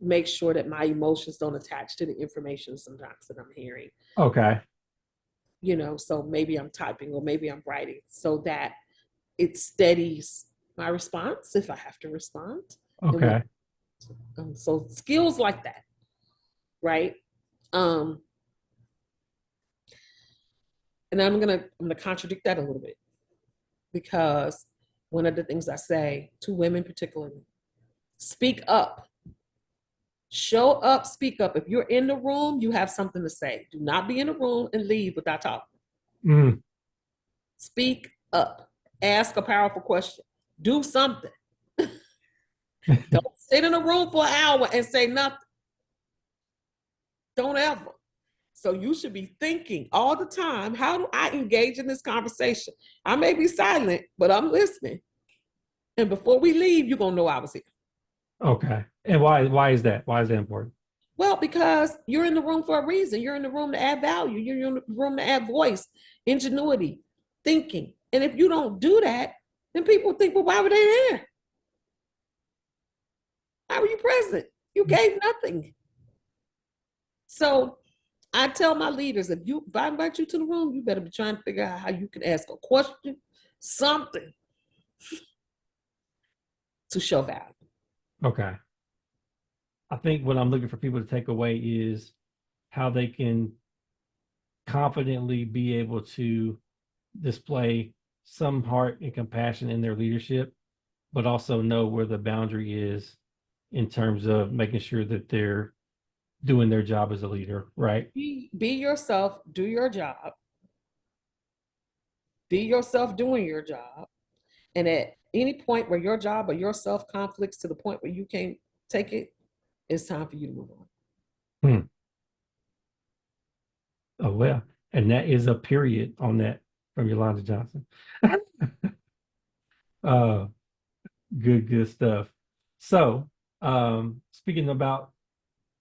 Speaker 2: make sure that my emotions don't attach to the information sometimes that I'm hearing.
Speaker 1: Okay.
Speaker 2: So maybe I'm typing or maybe I'm writing so that it steadies my response if I have to respond.
Speaker 1: Okay.
Speaker 2: So skills like that, right? And I'm gonna contradict that a little bit, because one of the things I say to women particularly, speak up. Show up, speak up. If you're in the room, you have something to say. Do not be in the room and leave without talking.
Speaker 1: Mm.
Speaker 2: Speak up. Ask a powerful question. Do something. Don't sit in a room for an hour and say nothing. Don't ever. So you should be thinking all the time, how do I engage in this conversation? I may be silent, but I'm listening. And before we leave, you're gonna know I was here.
Speaker 1: Okay. And why is that? Why is that important?
Speaker 2: Well, because you're in the room for a reason. You're in the room to add value. You're in the room to add voice, ingenuity, thinking. And if you don't do that, then people think, well, why were they there? Why were you present? You gave nothing. So I tell my leaders, if I invite you to the room, you better be trying to figure out how you can ask a question, something to show value.
Speaker 1: Okay. I think what I'm looking for people to take away is how they can confidently be able to display some heart and compassion in their leadership, but also know where the boundary is in terms of making sure that they're doing their job as a leader, right?
Speaker 2: Be yourself, do your job. Be yourself doing your job. And at any point where your job or yourself conflicts to the point where you can't take it, it's time for you to move on.
Speaker 1: Oh, well, and that is a period on that from Yolanda Johnson. uh, good stuff. So, speaking about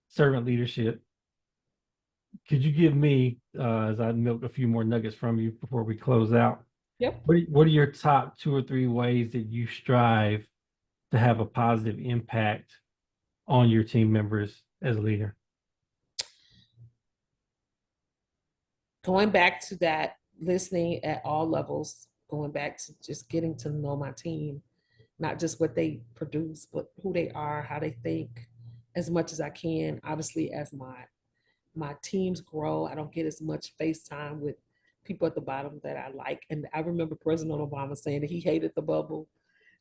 Speaker 1: servant leadership, could you give me, as I milk a few more nuggets from you before we close out?
Speaker 2: Yep.
Speaker 1: What are your top 2 or 3 ways that you strive to have a positive impact on your team members as a leader?
Speaker 2: Going back to that, listening at all levels, going back to just getting to know my team, not just what they produce, but who they are, how they think, as much as I can. Obviously, as my teams grow, I don't get as much face time with people at the bottom that I like. And I remember President Obama saying that he hated the bubble.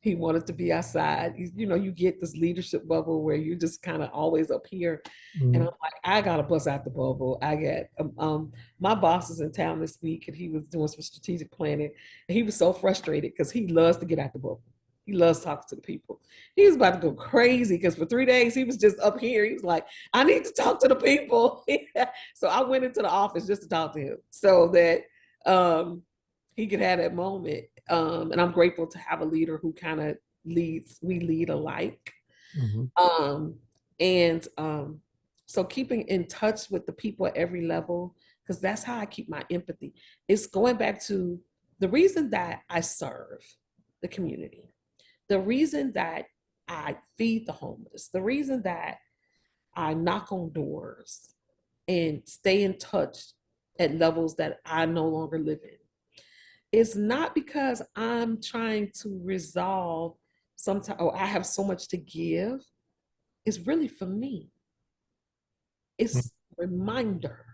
Speaker 2: He wanted to be outside. You get this leadership bubble where you're just kind of always up here. And I'm like, I gotta bust out the bubble. I got my boss is in town this week, and he was doing some strategic planning, and he was so frustrated because he loves to get out the bubble. He loves talking to the people. He was about to go crazy because for 3 days he was just up here. He was like, I need to talk to the people. So I went into the office just to talk to him so that he could have that moment. And I'm grateful to have a leader who kind of leads, we lead alike. So keeping in touch with the people at every level, because that's how I keep my empathy. It's going back to the reason that I serve the community, the reason that I feed the homeless, the reason that I knock on doors and stay in touch at levels that I no longer live in. It's not because I'm trying to resolve sometimes, or I have so much to give. It's really for me. It's a reminder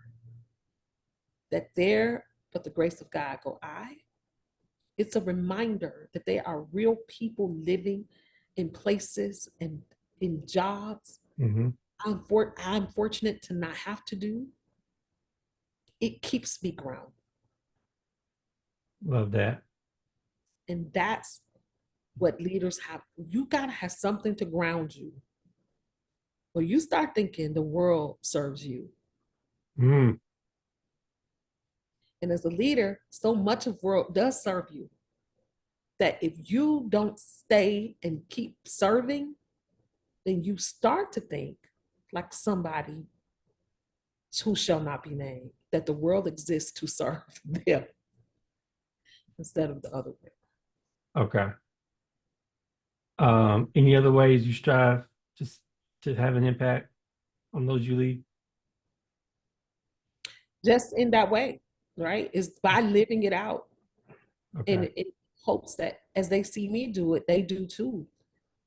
Speaker 2: that there, but the grace of God go I. It's a reminder that there are real people living in places and in jobs I'm fortunate to not have to do. It keeps me grounded.
Speaker 1: Love that.
Speaker 2: And that's what leaders have. You gotta have something to ground you. When you start thinking the world serves you. And as a leader, so much of the world does serve you that if you don't stay and keep serving, then you start to think like somebody who shall not be named, that the world exists to serve them instead of the other way.
Speaker 1: Okay. Any other ways you strive just to have an impact on those you lead?
Speaker 2: Just in that way, right? It's by living it out.
Speaker 1: Okay.
Speaker 2: And hopes that as they see me do it, they do too.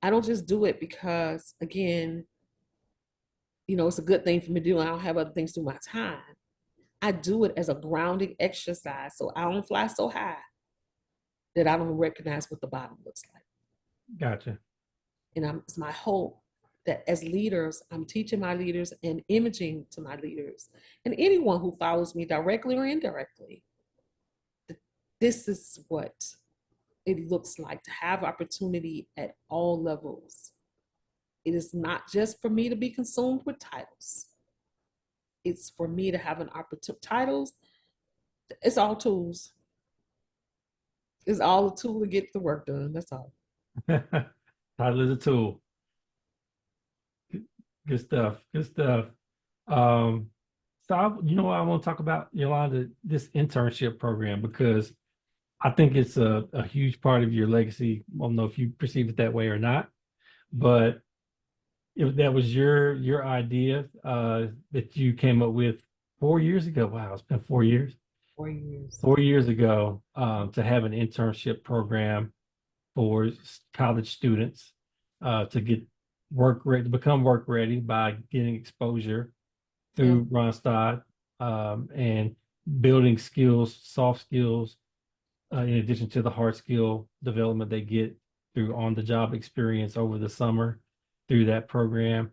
Speaker 2: I don't just do it because, again, it's a good thing for me to do. I don't have other things to do my time. I do it as a grounding exercise so I don't fly so high that I don't recognize what the bottom looks like.
Speaker 1: Gotcha.
Speaker 2: And it's my hope that as leaders, I'm teaching my leaders and imaging to my leaders and anyone who follows me directly or indirectly, that this is what it looks like to have opportunity at all levels. It is not just for me to be consumed with titles. It's for me to have an opportunity. Titles, it's all tools. It's all a tool to get the work done. That's all.
Speaker 1: Title is a tool. Good stuff. Good stuff. Um, what I want to talk about, Yolanda, this internship program, because I think it's a huge part of your legacy. I don't know if you perceive it that way or not, but that was your idea that you came up with 4 years ago. Wow, it's been 4 years.
Speaker 2: 4 years.
Speaker 1: 4 years ago, to have an internship program for college students to get work ready, to become work ready by getting exposure through Randstad and building skills, soft skills, in addition to the hard skill development they get through on-the-job experience over the summer through that program.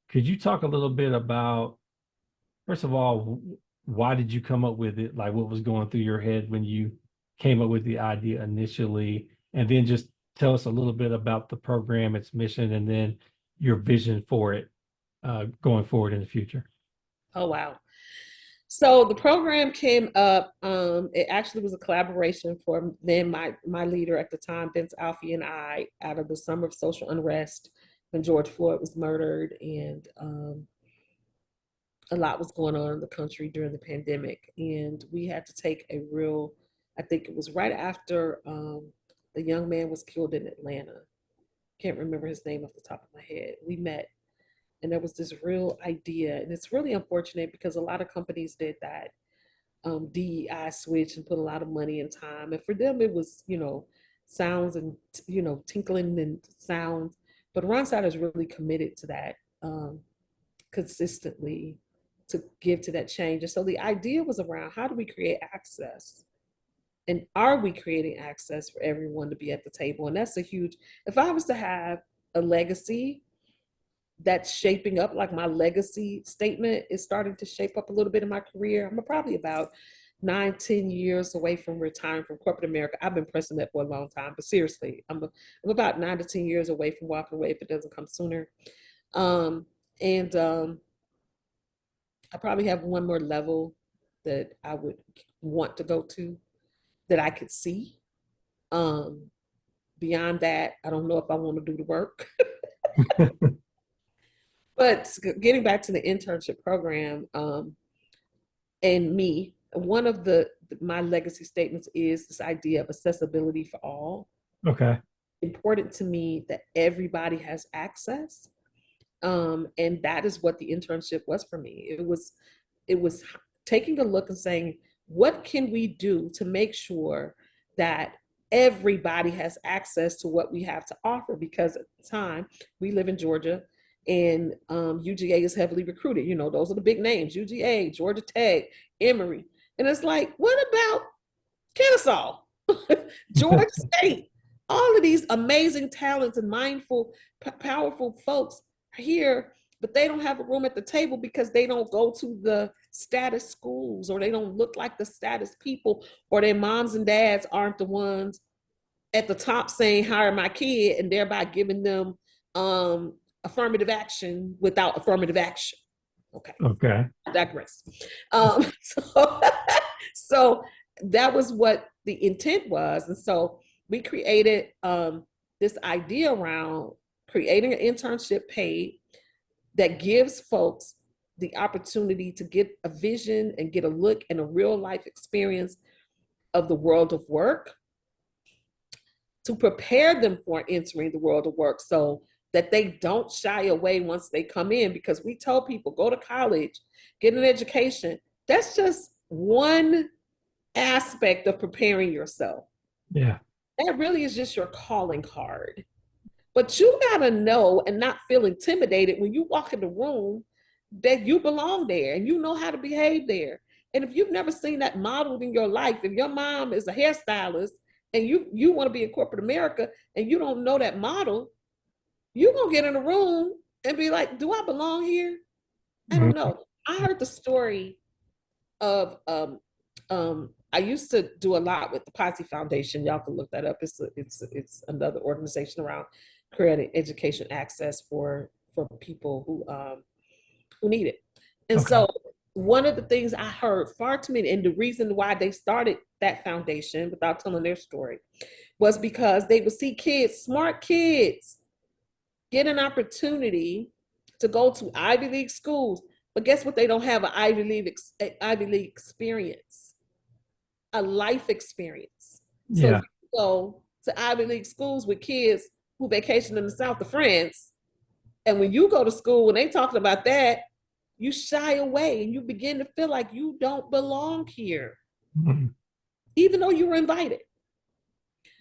Speaker 1: Could you talk a little bit about, first of all, why did you come up with it? Like, what was going through your head when you came up with the idea initially? And then just tell us a little bit about the program, its mission, and then your vision for it going forward in the future.
Speaker 2: Oh, wow. So the program came up, it actually was a collaboration for then my leader at the time, Vince Alfie, and I, out of the summer of social unrest when George Floyd was murdered, and a lot was going on in the country during the pandemic. And we had to take I think it was right after the young man was killed in Atlanta. Can't remember his name off the top of my head. We met, and there was this real idea, and it's really unfortunate because a lot of companies did that DEI switch and put a lot of money and time, and for them it was sounds and tinkling and sounds, but Randstad is really committed to that consistently to give to that change. And so the idea was around, how do we create access? And are we creating access for everyone to be at the table? And that's a huge, if I was to have a legacy that's shaping up, like my legacy statement is starting to shape up a little bit in my career, I'm probably about 9-10 years away from retiring from corporate America. I've been pressing that for a long time, but seriously, I'm about 9 to 10 years away from walking away if it doesn't come sooner. I probably have one more level that I would want to go to that I could see. Beyond that, I don't know if I want to do the work. But getting back to the internship program, and me, one of my legacy statements is this idea of accessibility for all.
Speaker 1: Okay.
Speaker 2: Important to me that everybody has access. And that is what the internship was for me. It was taking a look and saying, what can we do to make sure that everybody has access to what we have to offer? Because at the time, we live in Georgia, and UGA is heavily recruited. Those are the big names: UGA, Georgia Tech, Emory. And it's like, what about Kennesaw, Georgia State? All of these amazing talents and mindful, powerful folks are here, but they don't have a room at the table because they don't go to the status schools, or they don't look like the status people, or their moms and dads aren't the ones at the top saying, hire my kid, and thereby giving them affirmative action without affirmative action. Okay. I digress. So that was what the intent was. And so we created this idea around creating an internship paid that gives folks the opportunity to get a vision and get a look and a real life experience of the world of work, to prepare them for entering the world of work so that they don't shy away once they come in. Because we told people, go to college, get an education. That's just one aspect of preparing yourself.
Speaker 1: Yeah.
Speaker 2: That really is just your calling card. But you gotta know and not feel intimidated when you walk in the room that you belong there and you know how to behave there. And if you've never seen that modeled in your life, if your mom is a hairstylist and you want to be in corporate America and you don't know that model, you're gonna get in a room and be like, do I belong here? I don't know. I heard the story of I used to do a lot with the Posse Foundation. Y'all can look that up. It's another organization around creating education access for people who need it. And
Speaker 1: Okay.
Speaker 2: so one of the things I heard far too many, and the reason why they started that foundation without telling their story was because they would see kids, smart kids, get an opportunity to go to Ivy League schools. But guess what? They don't have an Ivy League experience, a life experience. So
Speaker 1: Yeah.
Speaker 2: if you go to Ivy League schools with kids who vacation in the south of France, and when you go to school, when they talking about that, you shy away and you begin to feel like you don't belong here,
Speaker 1: Mhm.
Speaker 2: even though you were invited.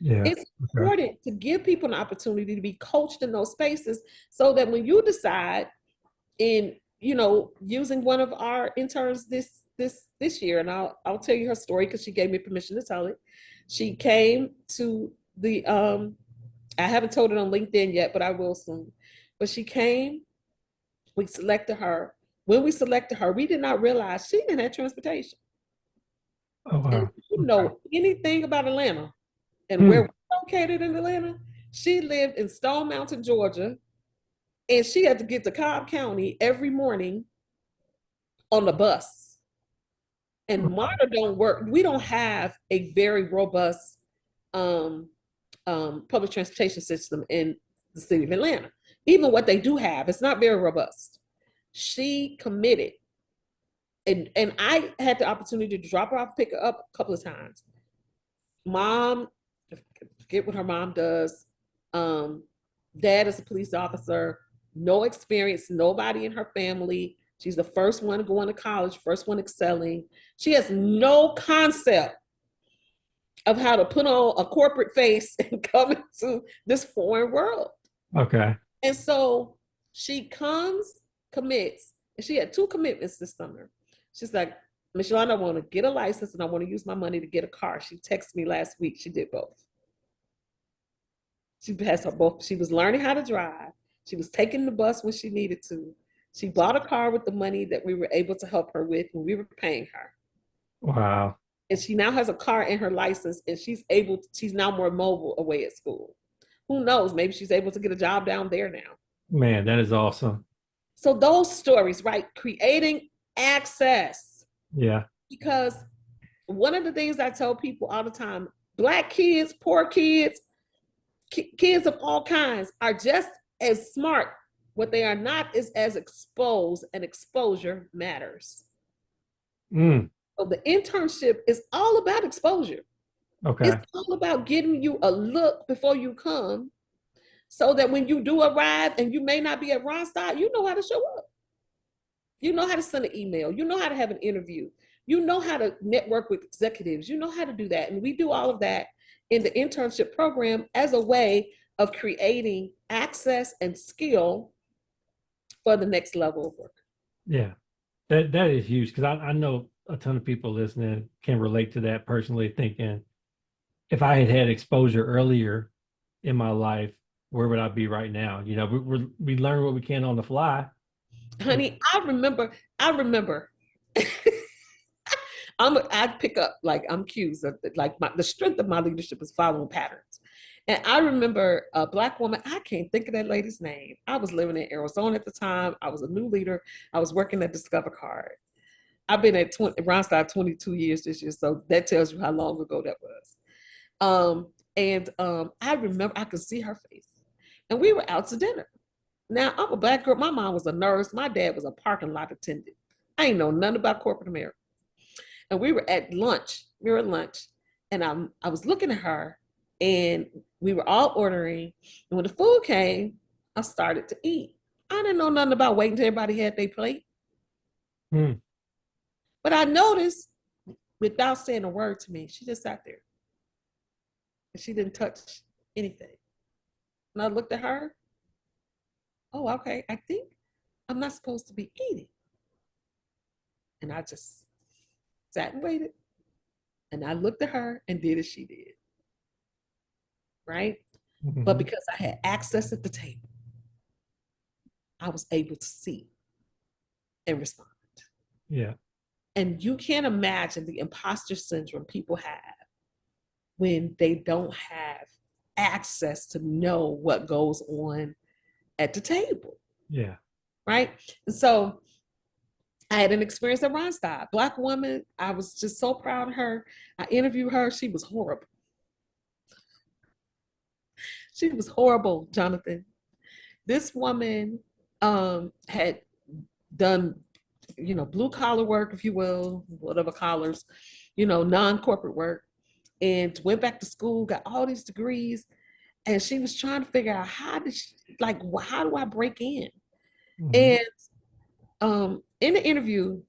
Speaker 1: Yeah.
Speaker 2: It's
Speaker 1: Okay.
Speaker 2: important to give people an opportunity to be coached in those spaces so that when you decide in, using one of our interns this year, and I'll tell you her story because she gave me permission to tell it. She came to the I haven't told it on LinkedIn yet, but I will soon. But she came, we selected her. When we selected her, we did not realize she didn't have transportation.
Speaker 1: Oh
Speaker 2: And
Speaker 1: wow.
Speaker 2: if you
Speaker 1: Okay.
Speaker 2: know anything about Atlanta and where
Speaker 1: Hmm.
Speaker 2: we're located in Atlanta, she lived in Stone Mountain, Georgia, and she had to get to Cobb County every morning on the bus. And MARTA don't work. We don't have a very robust um, public transportation system in the city of Atlanta. Even what they do have, it's not very robust. She committed, and I had the opportunity to drop her off, pick her up a couple of times. Mom, forget what her mom does. Um, Dad is a police officer, no experience, nobody in her family. She's the first one going to college, first one excelling. She has no concept of how to put on a corporate face and come into this foreign world.
Speaker 1: Okay.
Speaker 2: And so she comes, commits, and she had 2 commitments this summer. She's like, Miss Yolanda, I want to get a license and I want to use my money to get a car. She texted me last week. She did both. She has her both. She was learning how to drive. She was taking the bus when she needed to. She bought a car with the money that we were able to help her with when we were paying her.
Speaker 1: Wow.
Speaker 2: And she now has a car and her license, and she's now more mobile away at school. Who knows? Maybe she's able to get a job down there now.
Speaker 1: Man, that is awesome.
Speaker 2: So those stories, right? Creating access.
Speaker 1: Yeah.
Speaker 2: Because one of the things I tell people all the time, Black kids, poor kids, kids of all kinds are just as smart. What they are not is as exposed, and exposure matters.
Speaker 1: Mm.
Speaker 2: So the internship is all about exposure.
Speaker 1: Okay.
Speaker 2: It's all about getting you a look before you come so that when you do arrive and you may not be at Randstad, you know how to show up. You know how to send an email. You know how to have an interview. You know how to network with executives. You know how to do that. And we do all of that in the internship program as a way of creating access and skill for the next level of work.
Speaker 1: Yeah. That is huge because I know a ton of people listening can relate to that personally, thinking if I had had exposure earlier in my life, where would I be right now? We learn what we can on the fly.
Speaker 2: Honey, I remember I pick up like I'm cues of like the strength of my leadership is following patterns. And I remember a Black woman, I can't think of that lady's name. I was living in Arizona at the time. I was a new leader. I was working at Discover Card. I've been at Randstad 22 years this year, so that tells you how long ago that was. I remember I could see her face. And we were out to dinner. Now, I'm a Black girl. My mom was a nurse. My dad was a parking lot attendant. I ain't know nothing about corporate America. And we were at lunch. We were at lunch. And I was looking at her and we were all ordering. And when the food came, I started to eat. I didn't know nothing about waiting till everybody had their plate.
Speaker 1: Hmm.
Speaker 2: But I noticed without saying a word to me, she just sat there. and she didn't touch anything. And I looked at her. Oh, okay. I think I'm not supposed to be eating. And I just sat and waited. And I looked at her and did as she did. Right? But because I had access at the table, I was able to see and respond.
Speaker 1: Yeah.
Speaker 2: And you can't imagine the imposter syndrome people have when they don't have access to know what goes on at the table.
Speaker 1: Yeah.
Speaker 2: Right? And so I had an experience at Randstad, Black woman. I was just so proud of her. I interviewed her. She was horrible. She was horrible, Jonathan. This woman had done, blue collar work, if you will, whatever collars, non-corporate work, and went back to school, got all these degrees, and she was trying to figure out how do I break in? And in the interview,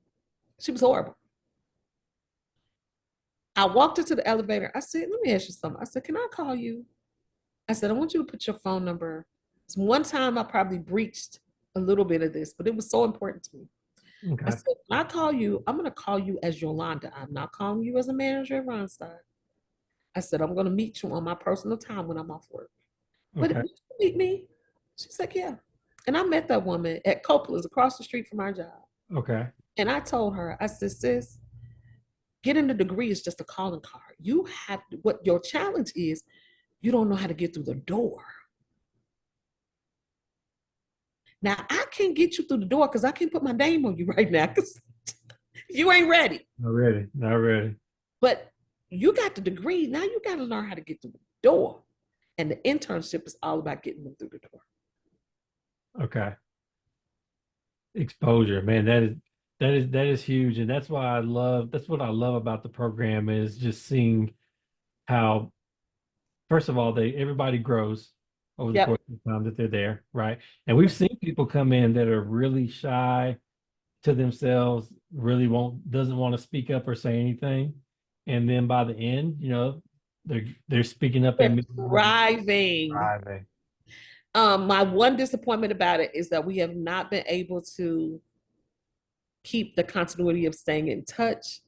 Speaker 2: she was horrible. I walked into the elevator. I said, let me ask you something. I said, can I call you? I said, I want you to put your phone number. So one time I probably breached a little bit of this, but it was so important to me. Okay. I said, when I call you, I'm going to call you as Yolanda. I'm not calling you as a manager at Randstad. I said, I'm going to meet you on my personal time when I'm off work. Okay. But if you meet me, she's like, yeah. And I met that woman at Coppola's across the street from our job. Okay. And I told her, I said, sis, getting the degree is just a calling card. You have to, what your challenge is, you don't know how to get through the door. Now, I can't get you through the door because I can't put my name on you right now because you ain't ready.
Speaker 1: Not ready.
Speaker 2: But you got the degree. Now you got to learn how to get through the door. And the internship is all about getting them through the door.
Speaker 1: Okay. Exposure, man, that is huge. And that's what I love about the program is just seeing how, first of all, everybody grows over the course of the time that they're there, right? And we've seen people come in that are really shy to themselves, really doesn't want to speak up or say anything. And then by the end, they're speaking up and
Speaker 2: thriving. My one disappointment about it is that we have not been able to keep the continuity of staying in touch.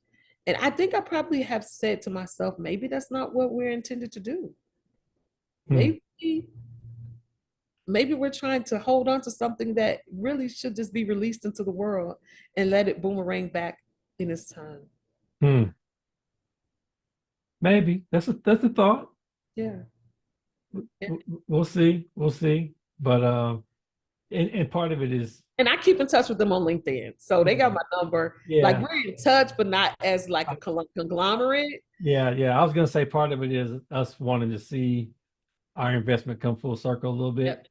Speaker 2: And I think I probably have said to myself, maybe that's not what we're intended to do. Maybe we're trying to hold on to something that really should just be released into the world and let it boomerang back in its time.
Speaker 1: Maybe that's a thought.
Speaker 2: Yeah.
Speaker 1: We'll see. But and part of it is,
Speaker 2: and I keep in touch with them on LinkedIn, so they got my number. Yeah. Like we're in touch, but not as like a conglomerate.
Speaker 1: Yeah. I was gonna say part of it is us wanting to see our investment come full circle a little bit. Yep.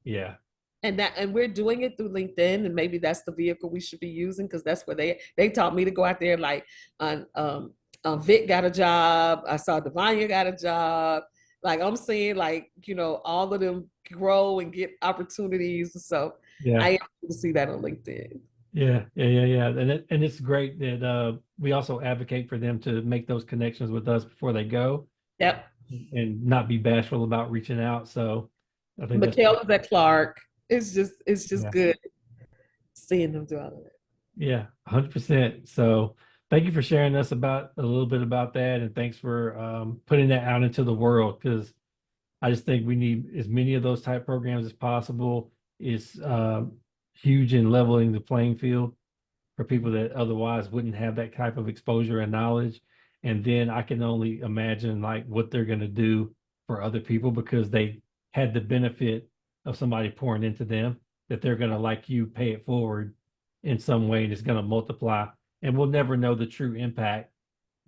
Speaker 1: Yeah.
Speaker 2: And we're doing it through LinkedIn, and maybe that's the vehicle we should be using because that's where they taught me to go out there. Like Vic got a job. I saw Devanya got a job. Like I'm seeing, like all of them grow and get opportunities. So yeah. I am able to see that on LinkedIn.
Speaker 1: Yeah. And it's great that we also advocate for them to make those connections with us before they go.
Speaker 2: Yep.
Speaker 1: And not be bashful about reaching out. So
Speaker 2: I think Michaela's at Clark. It's just good seeing them do all of it.
Speaker 1: Yeah, 100%. So thank you for sharing us a little bit about that, and thanks for putting that out into the world, because I just think we need as many of those type programs as possible. It's huge in leveling the playing field for people that otherwise wouldn't have that type of exposure and knowledge. And then I can only imagine like what they're going to do for other people because they had the benefit of somebody pouring into them, that they're going to, like you, pay it forward in some way, and it's going to multiply. And we'll never know the true impact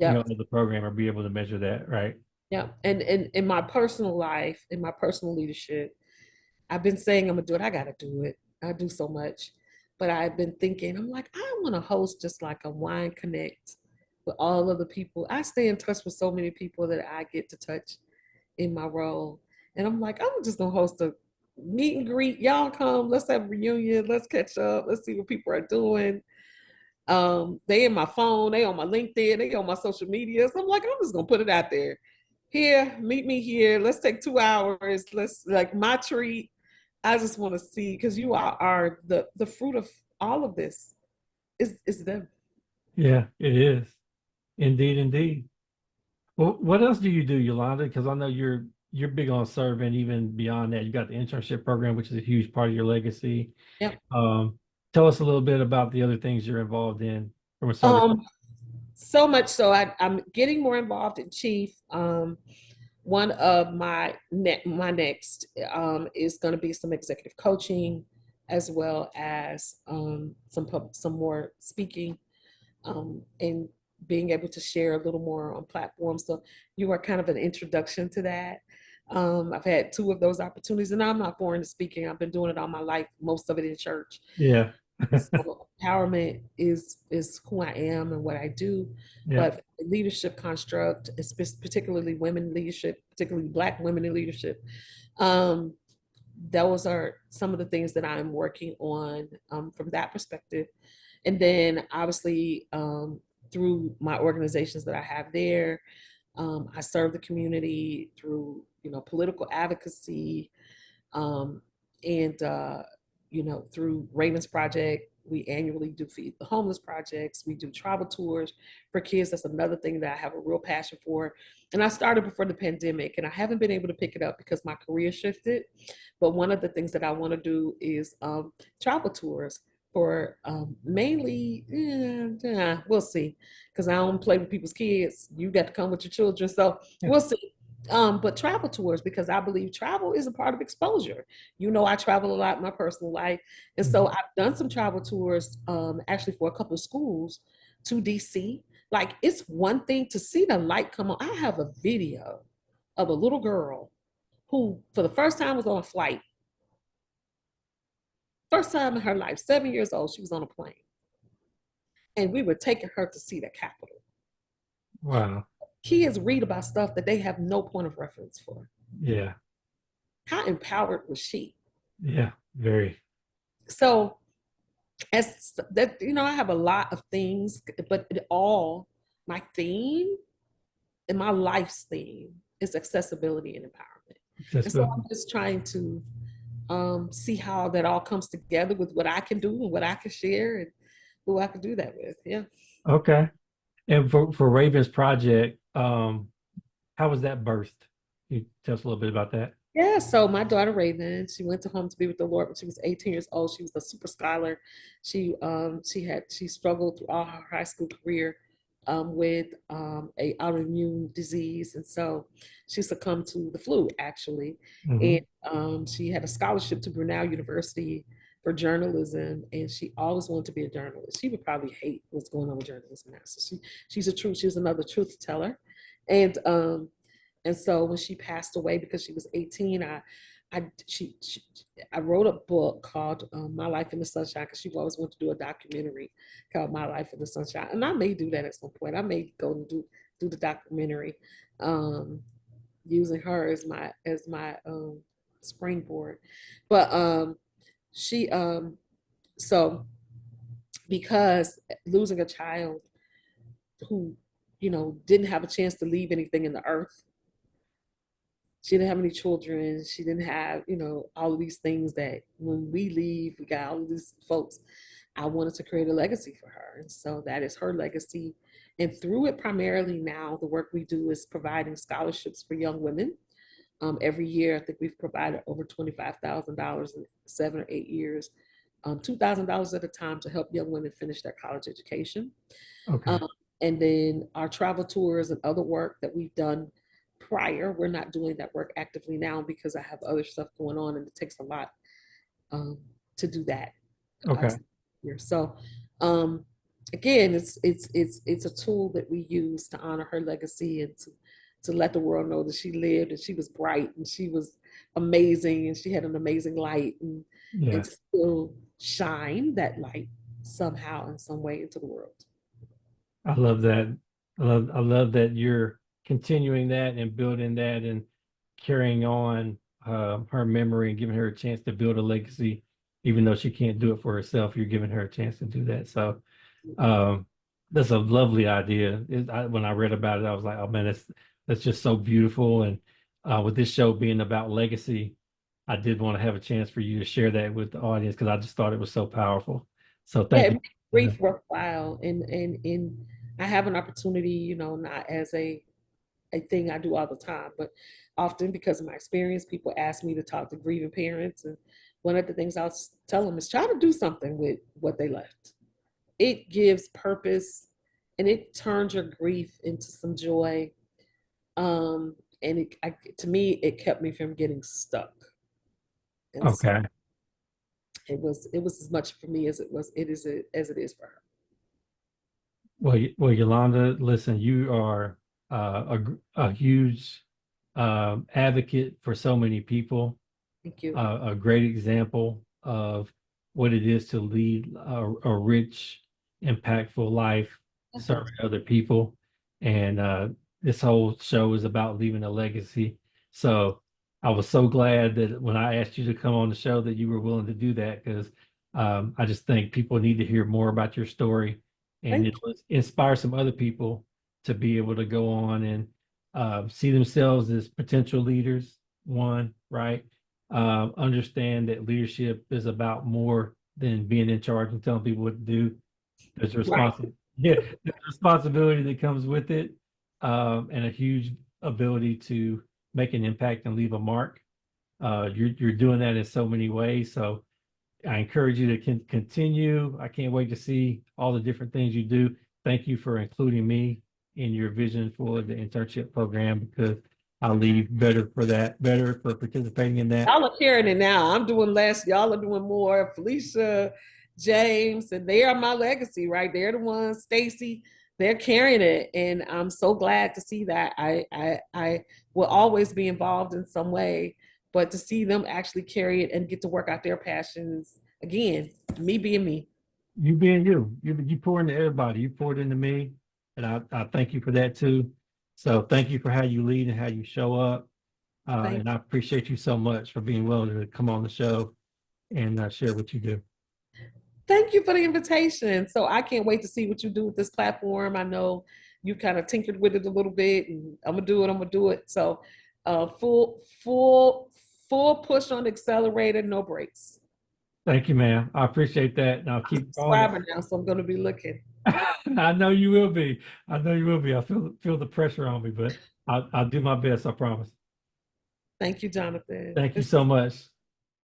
Speaker 1: of the program or be able to measure that, right?
Speaker 2: Yeah. And in my personal life, in my personal leadership, I've been saying I'm going to do it. I got to do it. I do so much. But I've been thinking, I'm like, I want to host just like a wine connect with all of the people. I stay in touch with so many people that I get to touch in my role. And I'm like, I'm just going to host a meet and greet. Y'all come, let's have a reunion. Let's catch up. Let's see what people are doing. They in my phone, they on my LinkedIn, they on my social media. So I'm like, I'm just going to put it out there. Here, meet me here. Let's take 2 hours. Let's like my treat. I just want to see because you are the fruit of all of this is them.
Speaker 1: Yeah, it is. Indeed, indeed. Well, what else do you do, Yolanda? Because I know you're big on serving even beyond that. You got the internship program, which is a huge part of your legacy.
Speaker 2: Yep.
Speaker 1: Um, Tell us a little bit about the other things you're involved in from a service.
Speaker 2: Um, so much so I'm getting more involved in Chief. One of my next is going to be some executive coaching, as well as some more speaking, and being able to share a little more on platforms. So you are kind of an introduction to that. I've had two of those opportunities, and I'm not foreign to speaking. I've been doing it all my life, most of it in church.
Speaker 1: Yeah.
Speaker 2: So empowerment is who I am and what I do,
Speaker 1: Yeah.
Speaker 2: but leadership construct, particularly women leadership, particularly Black women in leadership. Um, those are some of the things that I'm working on from that perspective. And then obviously through my organizations that I have there, I serve the community through political advocacy, um, and through Ravens Project. We annually do feed the homeless projects. We do travel tours for kids. That's another thing that I have a real passion for. And I started before the pandemic, and I haven't been able to pick it up because my career shifted. But one of the things that I want to do is travel tours for mainly, we'll see, because I don't play with people's kids. You got to come with your children, so we'll see. But travel tours, because I believe travel is a part of exposure. I travel a lot in my personal life. And so I've done some travel tours, actually for a couple of schools to DC. Like, it's one thing to see the light come on. I have a video of a little girl who, for the first time, was on a flight. First time in her life, 7 years old, she was on a plane. And we were taking her to see the Capitol.
Speaker 1: Wow.
Speaker 2: Kids read about stuff that they have no point of reference for.
Speaker 1: Yeah.
Speaker 2: How empowered was she?
Speaker 1: Yeah. Very.
Speaker 2: So as that, I have a lot of things, but my theme and my life's theme is accessibility and empowerment. And so I'm just trying to see how that all comes together with what I can do and what I can share and who I can do that with. Yeah.
Speaker 1: Okay. And for Ravens Project, how was that birthed? Can you tell us a little bit about that?
Speaker 2: Yeah, so my daughter Raven, she went to home to be with the Lord when she was 18 years old. She was a super scholar. She struggled through all her high school career with a autoimmune disease, and so she succumbed to the flu actually.
Speaker 1: Mhm.
Speaker 2: And she had a scholarship to Brunel University for journalism, and she always wanted to be a journalist. She would probably hate what's going on with journalism now. So she's another truth teller, and so when she passed away, because she was 18, I wrote a book called My Life in the Sunshine, because she always wanted to do a documentary called My Life in the Sunshine. And I may do that at some point. I may go and do the documentary, using her as my springboard. But she so because losing a child who didn't have a chance to leave anything in the earth. She didn't have any children. She didn't have, all of these things that when we leave, we got all of these folks. I wanted to create a legacy for her. And so that is her legacy. And through it, primarily now, the work we do is providing scholarships for young women. Every year, I think we've provided over $25,000 in 7 or 8 years, $2,000 at a time to help young women finish their college education.
Speaker 1: Okay.
Speaker 2: And then our travel tours and other work that we've done prior, we're not doing that work actively now because I have other stuff going on, and it takes a lot to do that.
Speaker 1: Okay.
Speaker 2: Here. So again, it's a tool that we use to honor her legacy and to let the world know that she lived and she was bright and she was amazing and she had an amazing light, and
Speaker 1: Yeah.
Speaker 2: to still shine that light somehow in some way into the world.
Speaker 1: I love that. I love that you're continuing that and building that and carrying on her memory and giving her a chance to build a legacy, even though she can't do it for herself. You're giving her a chance to do that. So that's a lovely idea. When I read about it, I was like, oh man, that's just so beautiful. And with this show being about legacy, I did want to have a chance for you to share that with the audience because I just thought it was so powerful. So
Speaker 2: Yeah,
Speaker 1: thank
Speaker 2: it
Speaker 1: you.
Speaker 2: makes grief worthwhile, and I have an opportunity, not as a thing I do all the time, but often because of my experience, people ask me to talk to grieving parents, and one of the things I'll tell them is try to do something with what they left. It gives purpose, and it turns your grief into some joy. And to me, it kept me from getting stuck, and so
Speaker 1: Okay.
Speaker 2: it was as much for me as it is for her.
Speaker 1: Well, Yolanda, listen, you are a huge advocate for so many people,
Speaker 2: Thank you.
Speaker 1: a great example of what it is to lead a rich, impactful life, serving other people. And this whole show is about leaving a legacy. So I was so glad that when I asked you to come on the show that you were willing to do that because I just think people need to hear more about your story and
Speaker 2: Thank
Speaker 1: it will inspire some other people to be able to go on and see themselves as potential leaders, one, right? Understand that leadership is about more than being in charge and telling people what to do. There's
Speaker 2: you. Right.
Speaker 1: yeah, there's responsibility that comes with it, and a huge ability to make an impact and leave a mark. You're doing that in so many ways. So I encourage you to continue. I can't wait to see all the different things you do. Thank you for including me in your vision for the internship program because I'll leave better for that, better for participating in that.
Speaker 2: Y'all are carrying it now. I'm doing less. Y'all are doing more. Felicia, James, and they are my legacy, right? They're the ones. Stacy, they're carrying it, and I'm so glad to see that. I will always be involved in some way, but to see them actually carry it and get to work out their passions again, me being me.
Speaker 1: You being you, you pour into everybody. You poured into me, and I thank you for that too. So thank you for how you lead and how you show up.
Speaker 2: Thank
Speaker 1: And I appreciate you so much for being willing to come on the show and share what you do.
Speaker 2: Thank you for the invitation. So I can't wait to see what you do with this platform. I know you kind of tinkered with it a little bit, and I'm gonna do it. I'm gonna do it. So, full push on the accelerator, no brakes.
Speaker 1: Thank you, man. I appreciate that, and I'll
Speaker 2: I'm a
Speaker 1: keep going.
Speaker 2: subscriber now, so I'm gonna be looking.
Speaker 1: I know you will be. I know you will be. I feel the pressure on me, but I'll do my best. I promise.
Speaker 2: Thank you, Jonathan.
Speaker 1: Thank you so much.